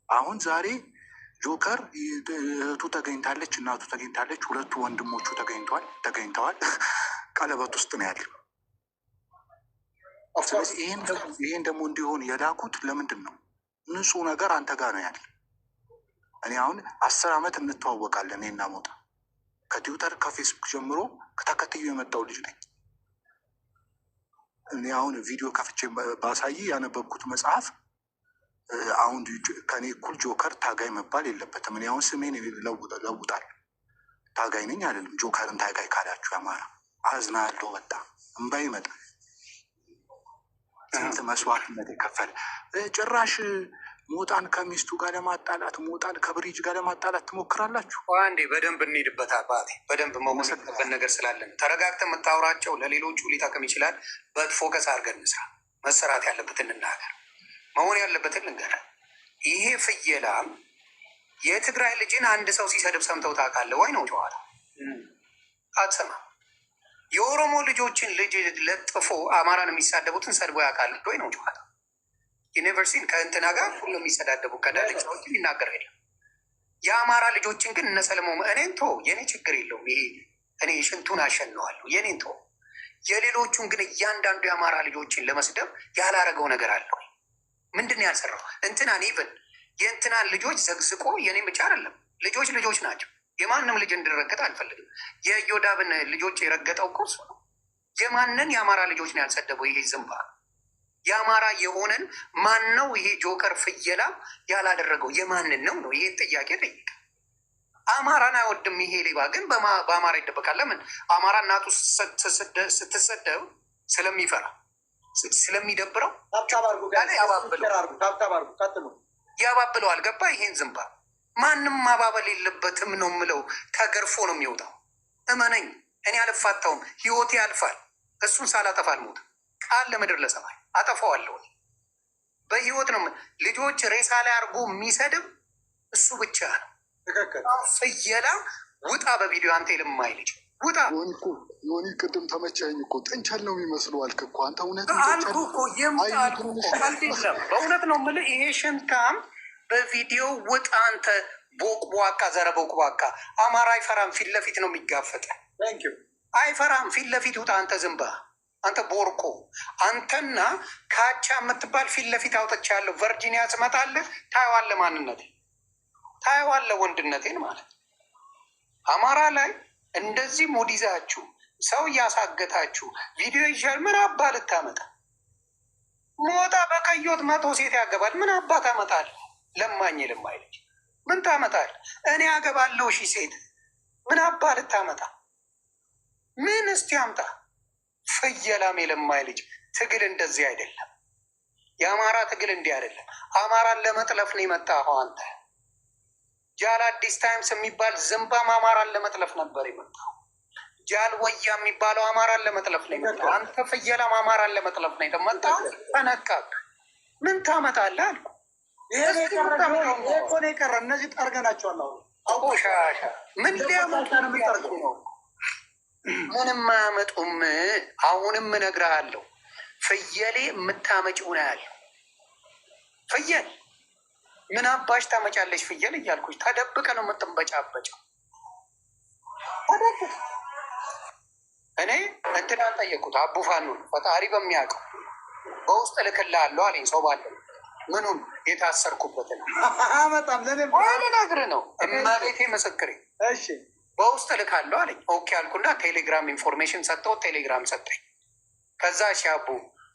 አሁን ዛሬ ጆከር እህቱ ተገኝታለች፣ እናቱ ተገኝታለች፣ ሁለቱ ወንድሞቹ ተገኝተዋል። ቀለበት ውስጥ ነው ያለው። ስለዚህ ይህን ደግሞ እንዲሆን የላኩት ለምንድን ነው? ንጹህ ነገር አንተ ጋር ነው ያለ። እኔ አሁን 10 ዓመት እንተዋወቃለን። እኔና ሞጣ ከትዊተር ከፌስቡክ ጀምሮ ከተከትዩ የመጣው ልጅ ነኝ። እኔ አሁን ቪዲዮ ከፍቼ ባሳይ ያነበብኩት መጽሐፍ አሁን ከኔ እኩል ጆከር ታጋይ መባል የለበትም። እኔ አሁን ስሜን ለውጣል ታጋይ ነኝ አይደለም። ጆከርን ታጋይ ካላችሁ ያማራ አዝናለሁ። በጣም እምባ ይመጣል። ስንት መስዋዕትነት የከፈለ ጭራሽ ሞጣን ከሚስቱ ጋር ለማጣላት ሞጣን ከብሪጅ ጋር ለማጣላት ትሞክራላችሁ። አንዴ በደንብ እንሄድበት አባቴ፣ በደንብ መመሰጥበት ነገር ስላለን ተረጋግተን የምታወራቸው ለሌሎቹ ሊጠቅም ይችላል። በፎከስ አድርገን እንስራ። መሰራት ያለበትን እንናገር፣ መሆን ያለበትን ልንገር። ይሄ ፍየላም የትግራይ ልጅን አንድ ሰው ሲሰድብ ሰምተው ታውቃለህ ወይ ነው ጨዋታ? አትሰማም። የኦሮሞ ልጆችን ልጅ ለጥፎ አማራን የሚሳደቡትን ሰድቦ ያውቃል ወይ ነው ጨዋታ? ዩኒቨርሲቲን ከእንትና ጋር ሁሉ የሚሰዳደቡ ከዳልጭ ሰዎች ሊናገር የለም። የአማራ ልጆችን ግን እነ ሰለሞን እኔን ቶ የኔ ችግር የለውም። ይሄ እኔ ሽንቱን አሸነዋለሁ የኔን ቶ። የሌሎቹን ግን እያንዳንዱ የአማራ ልጆችን ለመስደብ ያላረገው ነገር አለ ወይ? ምንድን ያልሰራው? እንትናን ኢቨን የእንትናን ልጆች ዘግዝቆ የኔም ብቻ አይደለም። ልጆች ናቸው። የማንም ልጅ እንድረገጥ አልፈልግም። የዮዳብን ልጆች የረገጠው እኮ እሱ ነው። የማንን የአማራ ልጆች ነው ያልሰደበው? ይሄ ዝምባ የአማራ የሆነን ማን ነው? ይሄ ጆከር ፍየላ ያላደረገው የማንን ነው ነው? ይሄ ጥያቄ ጠይቅ። አማራን አይወድም ይሄ ሌባ ግን በአማራ ይደበቃል። ለምን? አማራ እናቱ ስትሰደብ ስለሚፈራ ስለሚደብረው ያባብለዋል። ገባ? ይሄን ዝምባ ማንም ማባበል የለበትም ነው የምለው። ተገርፎ ነው የሚወጣው። እመነኝ፣ እኔ አልፋታውም። ህይወቴ ያልፋል። እሱን ሳላጠፋ አልሞትም። ቃል ለምድር ለሰማይ አጠፋዋለሁ። በህይወት ነው። ልጆች ሬሳ ላይ አድርጎ የሚሰድብ እሱ ብቻ ነው። ፍየላ ውጣ! በቪዲዮ አንተ የለማይ ልጅ ውጣ! ዮኒ ቅድም ተመቻኝ እኮ ጥንቸል ነው የሚመስለው አልክ እኮ አንተ። እውነት አልኩ እኮ የምጣልኩ የለም። በእውነት ነው የምልህ። ይሄ ሽንታም በቪዲዮ ውጣ አንተ ቦቅቧቃ፣ ዘረ ቦቅቧቃ። አማራ አይፈራም። ፊት ለፊት ነው የሚጋፈጠ። አይፈራም። ፊት ለፊት ውጣ አንተ ዝንባ፣ አንተ ቦርቆ። አንተና ካቻ የምትባል ፊት ለፊት አውጥቻ ያለው ቨርጂኒያ ትመጣለህ። ታየዋለህ፣ ማንነቴ ታየዋለህ፣ ወንድነቴን ማለት አማራ ላይ እንደዚህ ሙድ ይዛችሁ ሰው እያሳገታችሁ ቪዲዮ ይሻል። ምን አባ ልታመጣ? ሞጣ በቀዮት 100 ሴት ያገባል። ምን አባ ታመጣል? ለማኝ ልማይልጅ ምን ታመጣል? እኔ ያገባለሁ 1000 ሴት። ምን አባ ልታመጣ? ምን እስቲ አምጣ። ፍየላም የለማይ ልጅ ትግል እንደዚህ አይደለም። የአማራ ትግል እንዲህ አይደለም። አማራን ለመጥለፍ ነው የመጣኸው አንተ። ጃል አዲስ ታይምስ የሚባል ዝምባም አማራን ለመጥለፍ ነበር የመጣው። ጃል ወያ የሚባለው አማራን ለመጥለፍ ነው የመጣው። አንተ ፍየላም አማራን ለመጥለፍ ነው የተመጣው። ተነካክ። ምን ታመጣለህ አልኩ። ይሄ እኮ ነው የቀረ። እነዚህ ጠርገናቸዋል። አሁን ቆሻሻ ምን ሊያመጡ ነው? ምንም አያመጡም። አሁንም እነግርሃለሁ፣ ፍየሌ የምታመጪው ነው ያለው። ፍየል ምን አባሽ ታመጫለች? ፍየል እያልኩሽ ተደብቀ ነው የምትንበጫበጨው። ተደብቀ እኔ እንትናን ጠየቁት፣ አቡፋኑን ፈጣሪ በሚያውቀው በውስጥ እልክልሃለሁ አለኝ። ሰው ባለው ምኑን የታሰርኩበትን በጣም ልነግርህ ነው። እመቤቴ ምስክሬ። እሺ በውስጥ እልካለሁ አለኝ። ኦኬ አልኩና ቴሌግራም ኢንፎርሜሽን ሰጠው። ቴሌግራም ሰጠኝ። ከዛ ሻቡ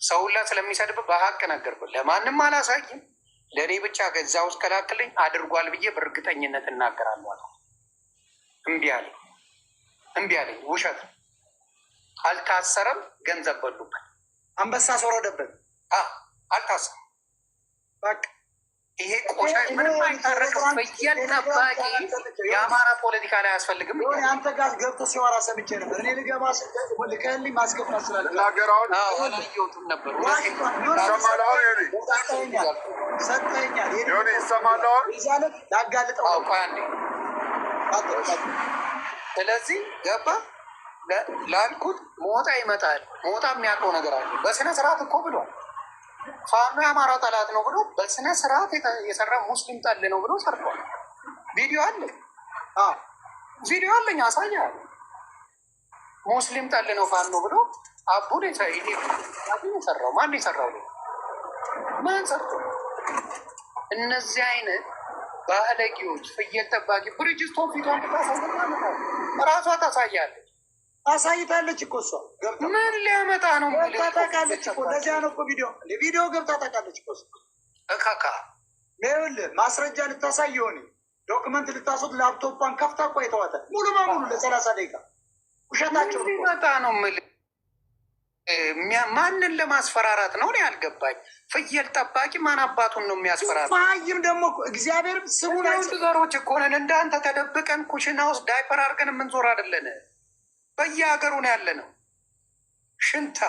ሰውላ ስለሚሰድብ በሀቅ ነገርኩት። ለማንም አላሳይም። ለእኔ ብቻ ገዛ ውስጥ ከላክልኝ አድርጓል ብዬ በእርግጠኝነት እናገራለሁ አለ። እምቢ አለኝ። ውሸት አልታሰረም። ገንዘብ በሉበት። አንበሳ አስወረደበት። አልታሰረም። በቃ ይሄ ቆሻሽ ምንም አይታረቅም። ፍየል ጠባቂ የአማራ ፖለቲካ ላይ አያስፈልግም። አንተ ጋር ገብቶ ሲወራ ሰምቼ ነበር። እኔ ልገባ ልከህልኝ ማስገባት ስላልናገራሁትም ነበር። ሰጠኛል ላጋልጠው። ስለዚህ ገባ ላልኩት ሞጣ ይመጣል። ሞጣ የሚያውቀው ነገር አለ። በስነ ስርዓት እኮ ብሏል። ፋኖ የአማራ ጠላት ነው ብሎ በስነ ስርዓት የሰራ ሙስሊም ጠል ነው ብሎ ሰርቷል። ቪዲዮ አለኝ አሳያለሁ። ሙስሊም ጠል ነው ፋኖ ብሎ አቡን የሰራው ማን የሰራው? ማን ሰርቶ? እነዚህ አይነት ባለጌዎች፣ ፍየል ጠባቂ ብርጅስቶን ፊቷን ታሳሰና ራሷ ታሳያለች። አሳይታለች እኮ እሷ ምን ሊያመጣ ነው? ገብታ ታውቃለች እኮ ለዚያ ነው እኮ ቪዲዮ ገብታ ታውቃለች እኮ እካካ ይኸውልህ ማስረጃ ልታሳይ የሆነ ዶክመንት ልታስወጥ ላፕቶፓን ከፍታ እኮ አይተዋታል ሙሉ በሙሉ ለ30 ደቂቃ። ውሸታቸው ሊመጣ ነው የምልህ። ማንን ለማስፈራራት ነው? እኔ አልገባኝ። ፍየል ጠባቂ ማን አባቱን ነው የሚያስፈራራት? ማይም ደግሞ እግዚአብሔር ስሙን ዘሮች እኮ ነን። እንዳንተ ተደብቀን ኩሽና ውስጥ ዳይፐር አድርገን የምንዞር አይደለን። በየሀገሩ ነው ያለ ነው። ሽንታ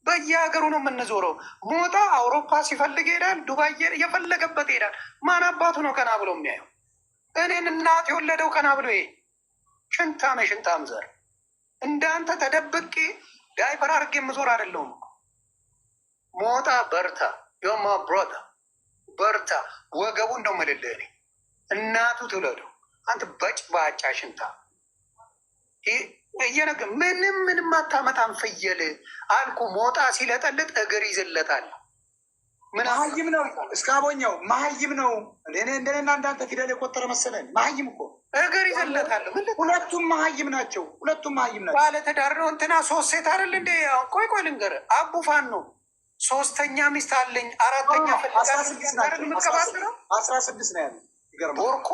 በየሀገሩ ነው የምንዞረው። ሞጣ አውሮፓ ሲፈልግ ይሄዳል፣ ዱባይ የፈለገበት ይሄዳል። ማን አባቱ ነው ቀና ብሎ የሚያየው? እኔን እናት የወለደው ቀና ብሎ ይሄ ሽንታም የሽንታም ዘር። እንዳንተ ተደብቄ ዳይፐር አድርጌ የምዞር አይደለሁም። ሞጣ በርታ፣ ዮማ ብሮታ በርታ። ወገቡን ነው የምልልህ እኔ። እናቱ ትውለደው። አንተ በጭባጫ ሽንታ እየነገ ምንም አታመጣም። ፍየል አልኩ። ሞጣ ሲለጠልጥ እግር ይዝለታል። መሀይም ነው እስካቦኛው መሀይም ነው። እንደኔና እንዳንተ ፊደል የቆጠረ መሰለን። መሀይም እኮ እግር ይዝለታል። ሁለቱም መሀይም ናቸው። ሁለቱም መሀይም ናቸው። ባለትዳር ነው። እንትና 3 ሴት አይደል እንዴ? ቆይ ልንገርህ። አቡፋን ነው 3ኛ ሚስት አለኝ 4ኛ ፈልጋ 16 ነው ያለ። ይገርማል። ቦርኮ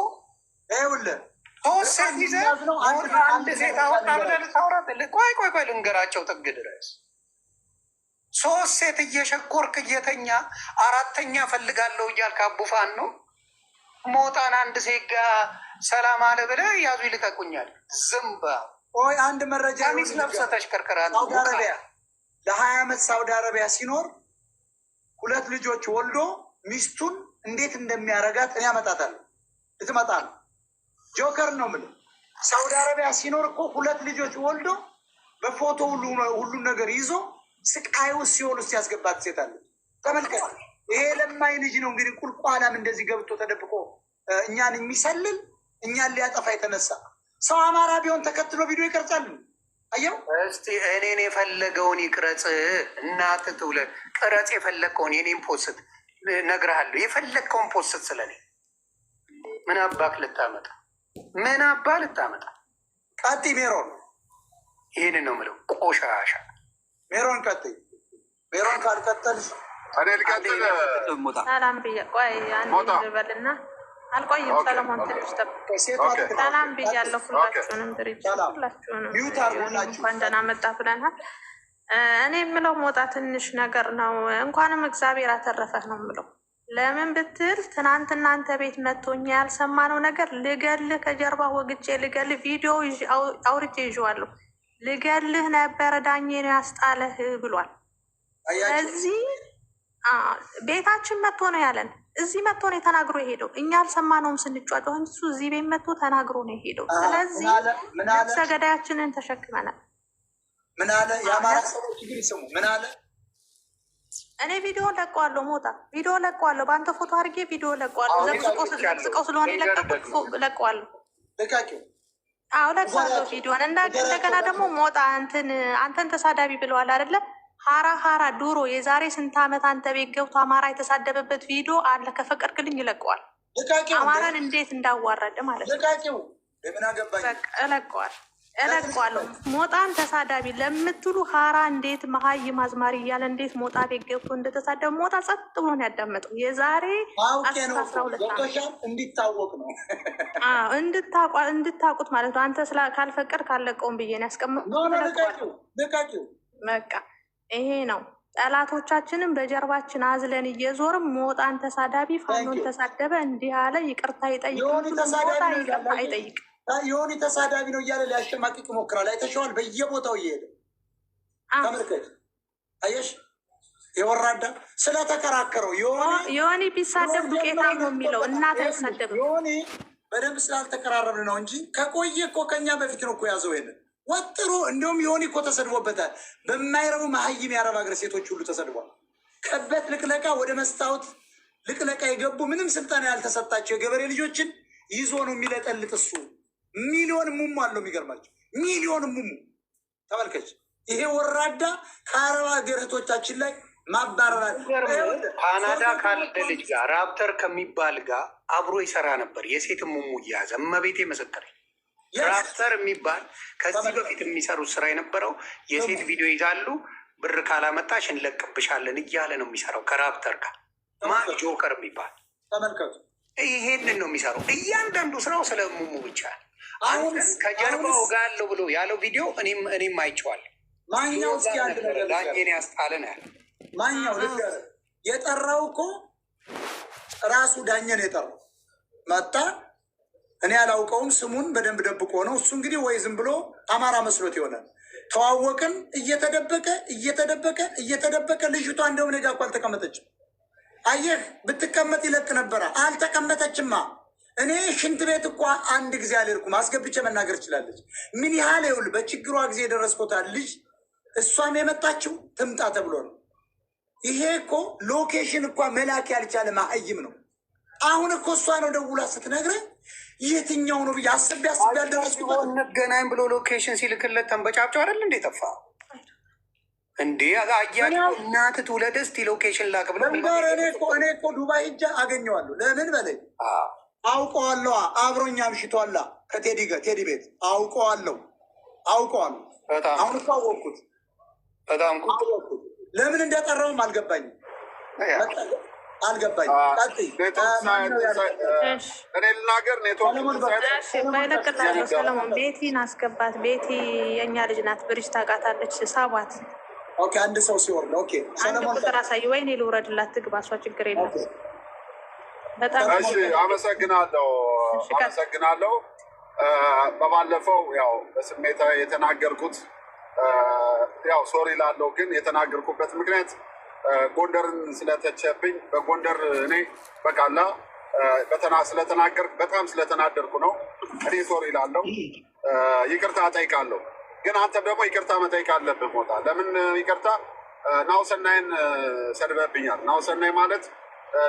ይኸውልህ 3 ሴት ይዘህ አንድ ሴት አወጣ ብለህ ልታወራት? ቆይ ልንገራቸው ጥግ ድረስ 3 ሴት እየሸኮርክ እየተኛ 4ኛ ፈልጋለሁ እያልክ አቡፋን ነው። ሞጣን አንድ ሴት ጋር ሰላም አለ ብለህ ያዙ ይልቀቁኛል። ዝምባ ቆይ አንድ መረጃ ሚስ ለብሰህ ተሽከርከራት። ሳውዲ አረቢያ ለ20 ዓመት ሳውዲ አረቢያ ሲኖር 2 ልጆች ወልዶ ሚስቱን እንዴት እንደሚያረጋት እኔ አመጣታለሁ። ልትመጣ ነው። ጆከር ነው የምልህ። ሳውዲ አረቢያ ሲኖር እኮ 2 ልጆች ወልዶ በፎቶ ሁሉን ነገር ይዞ ስቃይ ውስጥ ሲሆን ውስጥ ያስገባት ሴት አለች። ተመልከት። ይሄ ለማኝ ልጅ ነው እንግዲህ ቁልቋላም እንደዚህ ገብቶ ተደብቆ እኛን የሚሰልል እኛን ሊያጠፋ የተነሳ ሰው። አማራ ቢሆን ተከትሎ ቪዲዮ ይቀርጻል። አየው። እስቲ እኔን የፈለገውን ይቅረጽ። እናት ትውለድ። ቅረጽ የፈለግከውን የኔን ፖስት ነግርሃለሁ። የፈለግከውን ፖስት ስለኔ ምን አባክ ልታመጣ? ምን አባ ልታመጣ? ቀጥ ሜሮን ይህንን ነው የምለው። ቆሻሻ ሜሮን ቀጥ ሜሮን ካልቀጠልሽ እኔ ልቀጥል። ሰላም ብዬ ቆይ አንድ ልበልና አልቆይም። ሰለሞን ትንሽ ጠብቀኝ። ሰላም ብያለሁ ሁላችሁንም። ድርጅት ሁላችሁንም እንኳን ደህና መጣ ብለናል። እኔ የምለው ሞጣ ትንሽ ነገር ነው። እንኳንም እግዚአብሔር አተረፈህ ነው የምለው። ለምን ብትል ትናንት እናንተ ቤት መቶኛ ያልሰማነው ነገር ልገልህ፣ ከጀርባ ወግቼ ልገልህ፣ ቪዲዮ አውርቼ ይዤዋለሁ። ልገልህ ነበረ ዳኜ ነው ያስጣለህ ብሏል። ስለዚህ ቤታችን መጥቶ ነው ያለን። እዚህ መጥቶ ነው ተናግሮ የሄደው። እኛ አልሰማነውም ስንጫጫው እንጂ እሱ እዚህ ቤት መጥቶ ተናግሮ ነው የሄደው። ስለዚህ ነፍሰ ገዳያችንን ተሸክመናል። ምን አለ? የአማራ ሰዎች ግን ይስሙ። ምን አለ? እኔ ቪዲዮ ለቀዋለሁ። ሞጣ ቪዲዮ ለቀዋለሁ። በአንተ ፎቶ አድርጌ ቪዲዮ ለቀዋለሁ። ዘቅዝቀው ስለሆነ ለቀዋለሁ። ልቃቂው አዎ ለቀዋለሁ ቪዲዮን። እንደገና ደግሞ ሞጣ አንተን ተሳዳቢ ብለዋል አይደለም? ሀራ ዱሮ የዛሬ ስንት ዓመት አንተ ቤት ገብቶ አማራ የተሳደበበት ቪዲዮ አለ። ከፈቀድክልኝ ይለቀዋል። አማራን እንዴት እንዳዋረደ ማለት ነው። እለቀዋለሁ። ሞጣን ተሳዳቢ ለምትሉ ሀራ እንዴት መሀይም አዝማሪ እያለ እንዴት ሞጣ ቤት ገብቶ እንደተሳደበ ሞጣ ጸጥ ብሎ ነው ያዳመጠው። የዛሬ 12 እንዲታወቅ ነው እንድታውቁት ማለት ነው። አንተ ካልፈቀድ ካለቀውም ብዬ ነው ያስቀምጡት። በቃ ይሄ ነው። ጠላቶቻችንም በጀርባችን አዝለን እየዞርም ሞጣን ተሳዳቢ ፋኖን ተሳደበ እንዲህ አለ ይቅርታ ይጠይቅ። ሞጣ ይቅርታ አይጠይቅ። የሆነ ተሳዳቢ ነው እያለ ሊያሸማቅቅ ይሞክራል። አይተሸዋል። በየቦታው እየሄደ ተመልከት። አየሽ፣ የወራዳ ስለተከራከረው የሆነ ቢሳደብ ዱቄታ ነው የሚለው እናት አይሳደብም። የሆነ በደንብ ስላልተቀራረብን ነው እንጂ ከቆየ እኮ ከኛ በፊት ነው እኮ ያዘው ይሄንን ወጥሮ። እንዲሁም የሆነ እኮ ተሰድቦበታል። በማይረቡ መሀይም የአረብ ሀገር ሴቶች ሁሉ ተሰድቧል። ከበት ልቅለቃ ወደ መስታወት ልቅለቃ የገቡ ምንም ስልጠና ያልተሰጣቸው የገበሬ ልጆችን ይዞ ነው የሚለጠልጥ እሱ። ሚሊዮን ሙሙ አለው። የሚገርማቸው ሚሊዮን ሙሙ ተመልከች። ይሄ ወራዳ ከአረብ ሀገር እህቶቻችን ላይ ማባረራል። ካናዳ ካለ ልጅ ጋር ራፕተር ከሚባል ጋር አብሮ ይሰራ ነበር። የሴት ሙሙ እያያዘ እመቤቴ መሰከረኝ። ክራፍተር የሚባል ከዚህ በፊት የሚሰሩት ስራ የነበረው የሴት ቪዲዮ ይዛሉ፣ ብር ካላመጣሽ እንለቅብሻለን እያለ ነው የሚሰራው ከራፕተር ጋር። ማን ጆከር የሚባል ተመልከቱ። ይሄንን ነው የሚሰራው። እያንዳንዱ ስራው ስለ ሙሙ ብቻ። አሁን ከጀርባው ጋር አለው ብሎ ያለው ቪዲዮ እኔም አይቼዋለሁ። ማኛው እስኪ አንድ ነገር ዳኜን ያስጣለን ያለ ማኛው ልገር የጠራው እኮ ራሱ ዳኘን የጠራው መጣ። እኔ አላውቀውም፣ ስሙን በደንብ ደብቆ ነው እሱ። እንግዲህ ወይ ዝም ብሎ አማራ መስሎት ይሆናል። ተዋወቅን፣ እየተደበቀ ልጅቷ እንደውም እኔ ጋ እኮ አልተቀመጠችም። አየህ፣ ብትቀመጥ ይለቅ ነበረ። አልተቀመጠችማ። እኔ ሽንት ቤት እኮ አንድ ጊዜ አልሄድኩም። አስገብቼ መናገር ትችላለች። ምን ያህል ይኸውልህ፣ በችግሯ ጊዜ የደረስኮታል ልጅ። እሷም የመጣችው ትምጣ ተብሎ ነው። ይሄ እኮ ሎኬሽን እኳ መላክ ያልቻለ ማእይም ነው። አሁን እኮ እሷ ነው ደውላ ስትነግረኝ የትኛው ነው ብዬ አስቤ ያልደረስኩበት። እንገናኝ ብሎ ሎኬሽን ሲልክለት ተንበጫብጫው አይደል እንዴ? ጠፋ እንዴ? አያ እናት ትውለድ እስቲ ሎኬሽን ላክ ብሎ እኔ እኮ ዱባይ ሂጃ አገኘዋለሁ። ለምን በለኝ፣ አውቀዋለሁ። አብሮኛ ምሽቷላ ከቴዲ ቤት አውቀዋለሁ። አሁን እኮ አወቅኩት። በጣም ለምን እንደጠራውም አልገባኝም። እኔ ልናገር ሰለሞን ቤቲን አስገባት። ቤቲ የእኛ ልጅ ናት። ብሪጅ ታውቃታለች። ሳቧት። አንድ ሰው ሲወርድ አንድ ቁጥር አሳይ። ወይኔ ልውረድላት ትግባ። እሷ ችግር የለም። አመሰግናለሁ። በባለፈው ያው በስሜታዊ የተናገርኩት ያው ሶሪ ላለው ግን የተናገርኩበት ምክንያት ጎንደርን ስለተቸብኝ በጎንደር እኔ በቃላ ስለተናገርኩ በጣም ስለተናደርኩ ነው። እኔ ሶሪ ላለው ይቅርታ እጠይቃለሁ። ግን አንተም ደግሞ ይቅርታ መጠየቅ አለብህ። ሞታ ለምን ይቅርታ? ናሁሰናይን ሰድበብኛል። ናሁሰናይ ማለት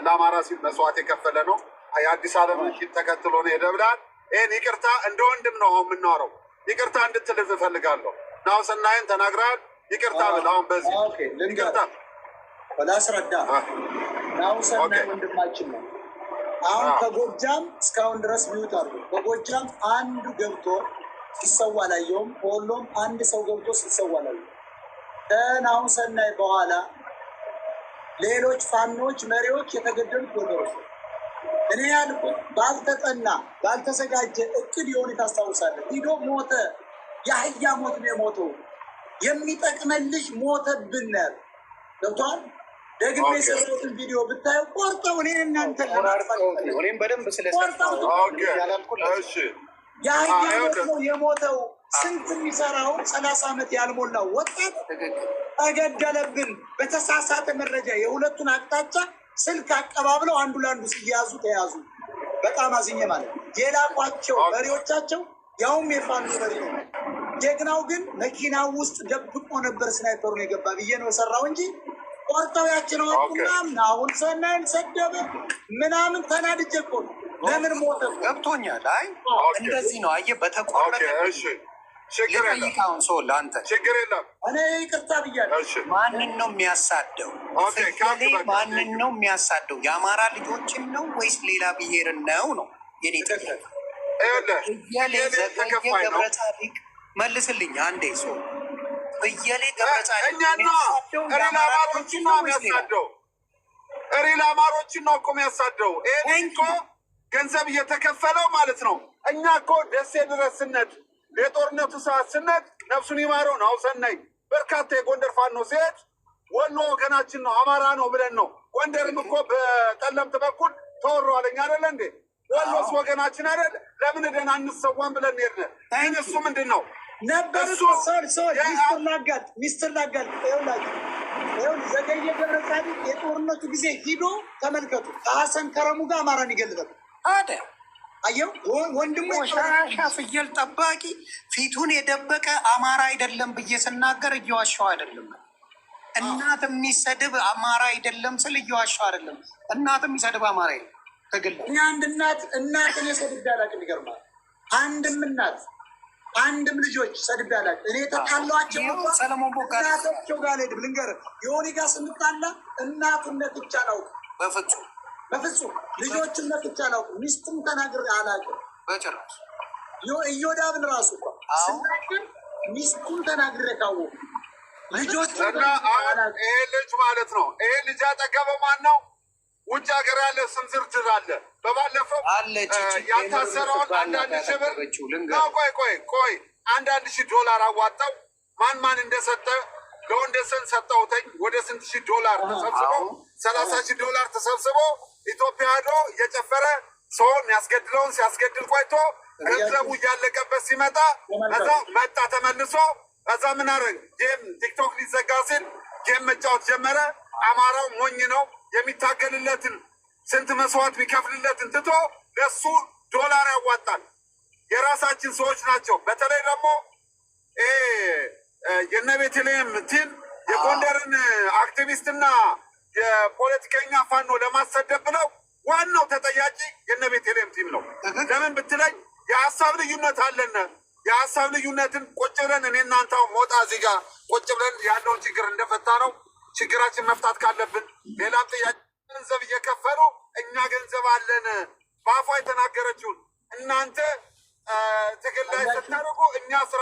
ለአማራ ሲል መስዋዕት የከፈለ ነው። የአዲስ ዓለም ሂድ ተከትሎ ነው የደብዳል። ይህን ይቅርታ እንደ ወንድም ነው አሁን የምናወራው። ይቅርታ እንድትልፍ እፈልጋለሁ። ናሁሰናይን ተናግረሃል። ይቅርታ ብል አሁን በዚህ ይቅርታ በላስረዳ። ናሁሰናይ ወንድማችን ነው። አሁን ከጎጃም እስካሁን ድረስ ሚዩት አሉ። በጎጃም አንዱ ገብቶ ሲሰዋ አላየሁም። ከወሎም አንድ ሰው ገብቶ ሲሰዋ አላየሁም። ከናሁሰናይ በኋላ ሌሎች ፋኖች መሪዎች የተገደሉት ጎንደሮች። እኔ ያልኩት ባልተጠና ባልተዘጋጀ እቅድ የሆነ ታስታውሳለህ። ሂዶ ሞተ። የአህያ ሞት ነው የሞተው። የሚጠቅመልሽ ሞተብን ያለ ገብቷል። ደግሜ የሰሩትን ቪዲዮ ብታየው ቆርጠው እኔ እናንተ እኔም በደንብ ስለቆርጠው የአህያ ሞት ነው የሞተው። ስንት የሚሰራው 30 ዓመት ያልሞላው ወጣት ተገደለብን በተሳሳተ መረጃ። የሁለቱን አቅጣጫ ስልክ አቀባብለው አንዱ ለአንዱ ሲያያዙ ተያዙ። በጣም አዝኜ ማለት ነው። የላቋቸው መሪዎቻቸው ያውም የፋኑ መሪ ነው። ጀግናው ግን መኪና ውስጥ ደብቆ ነበር ስናይፐሩን የገባ ብዬ ነው የሰራው እንጂ ቆርጠው ያችን ወቁና ናሁሰናይን ሰደበ ምናምን ተናድጄ እኮ ነው። ለምን ሞተ ገብቶኛል። አይ እንደዚህ ነው። አየህ በተቆረጠ ሰው ለአንተ ችግር የለም። እኔ ይቅርታ ብያለሁ። ማንን ነው የሚያሳደው? ማንን ነው የሚያሳደው? የአማራ ልጆችን ነው ወይስ ሌላ ብሔርን ነው? የኔ ጥያቄ ገብረጻዲቅ መልስልኝ አንዴ። ሰው እየሌ ገብረጻዲቅ ሪል አማሮችን ነው እኮ የሚያሳደው። ይሄ እኮ ገንዘብ እየተከፈለው ማለት ነው። እኛ እኮ ደሴ ድረስ ስነድ የጦርነቱ ሰዓት ስነድ ነፍሱን ይማረው ናሁሰናይ በርካታ የጎንደር ፋኖ ሲሄድ ወሎ ወገናችን ነው አማራ ነው ብለን ነው። ጎንደርም እኮ በጠለምት በኩል ተወሯለኝ አደለ እንዴ? ወሎስ ወገናችን አይደል? ለምን ደን አንሰዋን ብለን ሄድነ። ይህን እሱ ምንድን ነው ነበር ሚስትር ላጋል ዘገየ ገብረጻዲቅ የጦርነቱ ጊዜ ሂዶ ተመልከቱ። ከሀሰን ከረሙ ጋር አማራን ይገልበል አደ አየው ወንድሙ ሻሻ ፍየል ጠባቂ ፊቱን የደበቀ አማራ አይደለም ብዬ ስናገር እየዋሻው አይደለም። እናት የሚሰድብ አማራ አይደለም ስል እየዋሻው አይደለም። እናት የሚሰድብ አማራ አይደለም። እኛ አንድ እናትን የሰድብ ያላቅም ይገርማል። አንድም እናት አንድም ልጆች ሰድብ ያላቅ እኔ ተጣሏቸው እናቶቸው ጋር ሄድም ልንገርህ የሆኔ ጋር ስንጣላ እናቱነት ብቻ ነው። በፍጹም በፍጹም ልጆችን መጥቻ አላውቅም። ሚስትም ተናግሬ አላውቅም በጭራሽ። ኢዮዳብን ራሱ እኮ ስናገር ሚስቱን ተናግሬ ካወቁ ልጆች እና ይሄ ልጅ ማለት ነው። ይሄ ልጅ ያጠገበው ማን ነው? ውጭ ሀገር ያለ ስም ዝርዝር አለ። በባለፈው ያልታሰረውን አንዳንድ ሺህ ብር ቆይ አንዳንድ ሺህ ዶላር አዋጣው ማን እንደሰጠ ለወንደሰን ሰጠውተኝ ወደ ስንት ሺህ ዶላር ተሰብስቦ 30,000 ዶላር ተሰብስቦ ኢትዮጵያ ሄዶ እየጨፈረ ሰውን ያስገድለውን ሲያስገድል ቆይቶ ገንዘቡ እያለቀበት ሲመጣ ከዛ መጣ ተመልሶ ከዛ ምን አደረግ ጌም ቲክቶክ ሊዘጋ ሲል ጌም መጫወት ጀመረ። አማራው ሞኝ ነው የሚታገልለትን ስንት መስዋዕት የሚከፍልለትን ትቶ ለሱ ዶላር ያዋጣል። የራሳችን ሰዎች ናቸው። በተለይ ደግሞ የነቤተልሔም ቲም የጎንደርን አክቲቪስትና የፖለቲከኛ ፋኖ ለማሰደብ ብለው ዋናው ተጠያቂ የነቤተልሔም ቲም ነው። ለምን ብትለኝ የሀሳብ ልዩነት አለን። የሀሳብ ልዩነትን ቁጭ ብለን እኔ እናንተው ሞጣ እዚህ ጋር ቁጭ ብለን ያለውን ችግር እንደፈታ ነው። ችግራችን መፍታት ካለብን ሌላም ጥያቄ ገንዘብ እየከፈሉ እኛ ገንዘብ አለን በአፏ የተናገረችውን እናንተ ትግል ላይ ስታደርጉ እኛ ስራ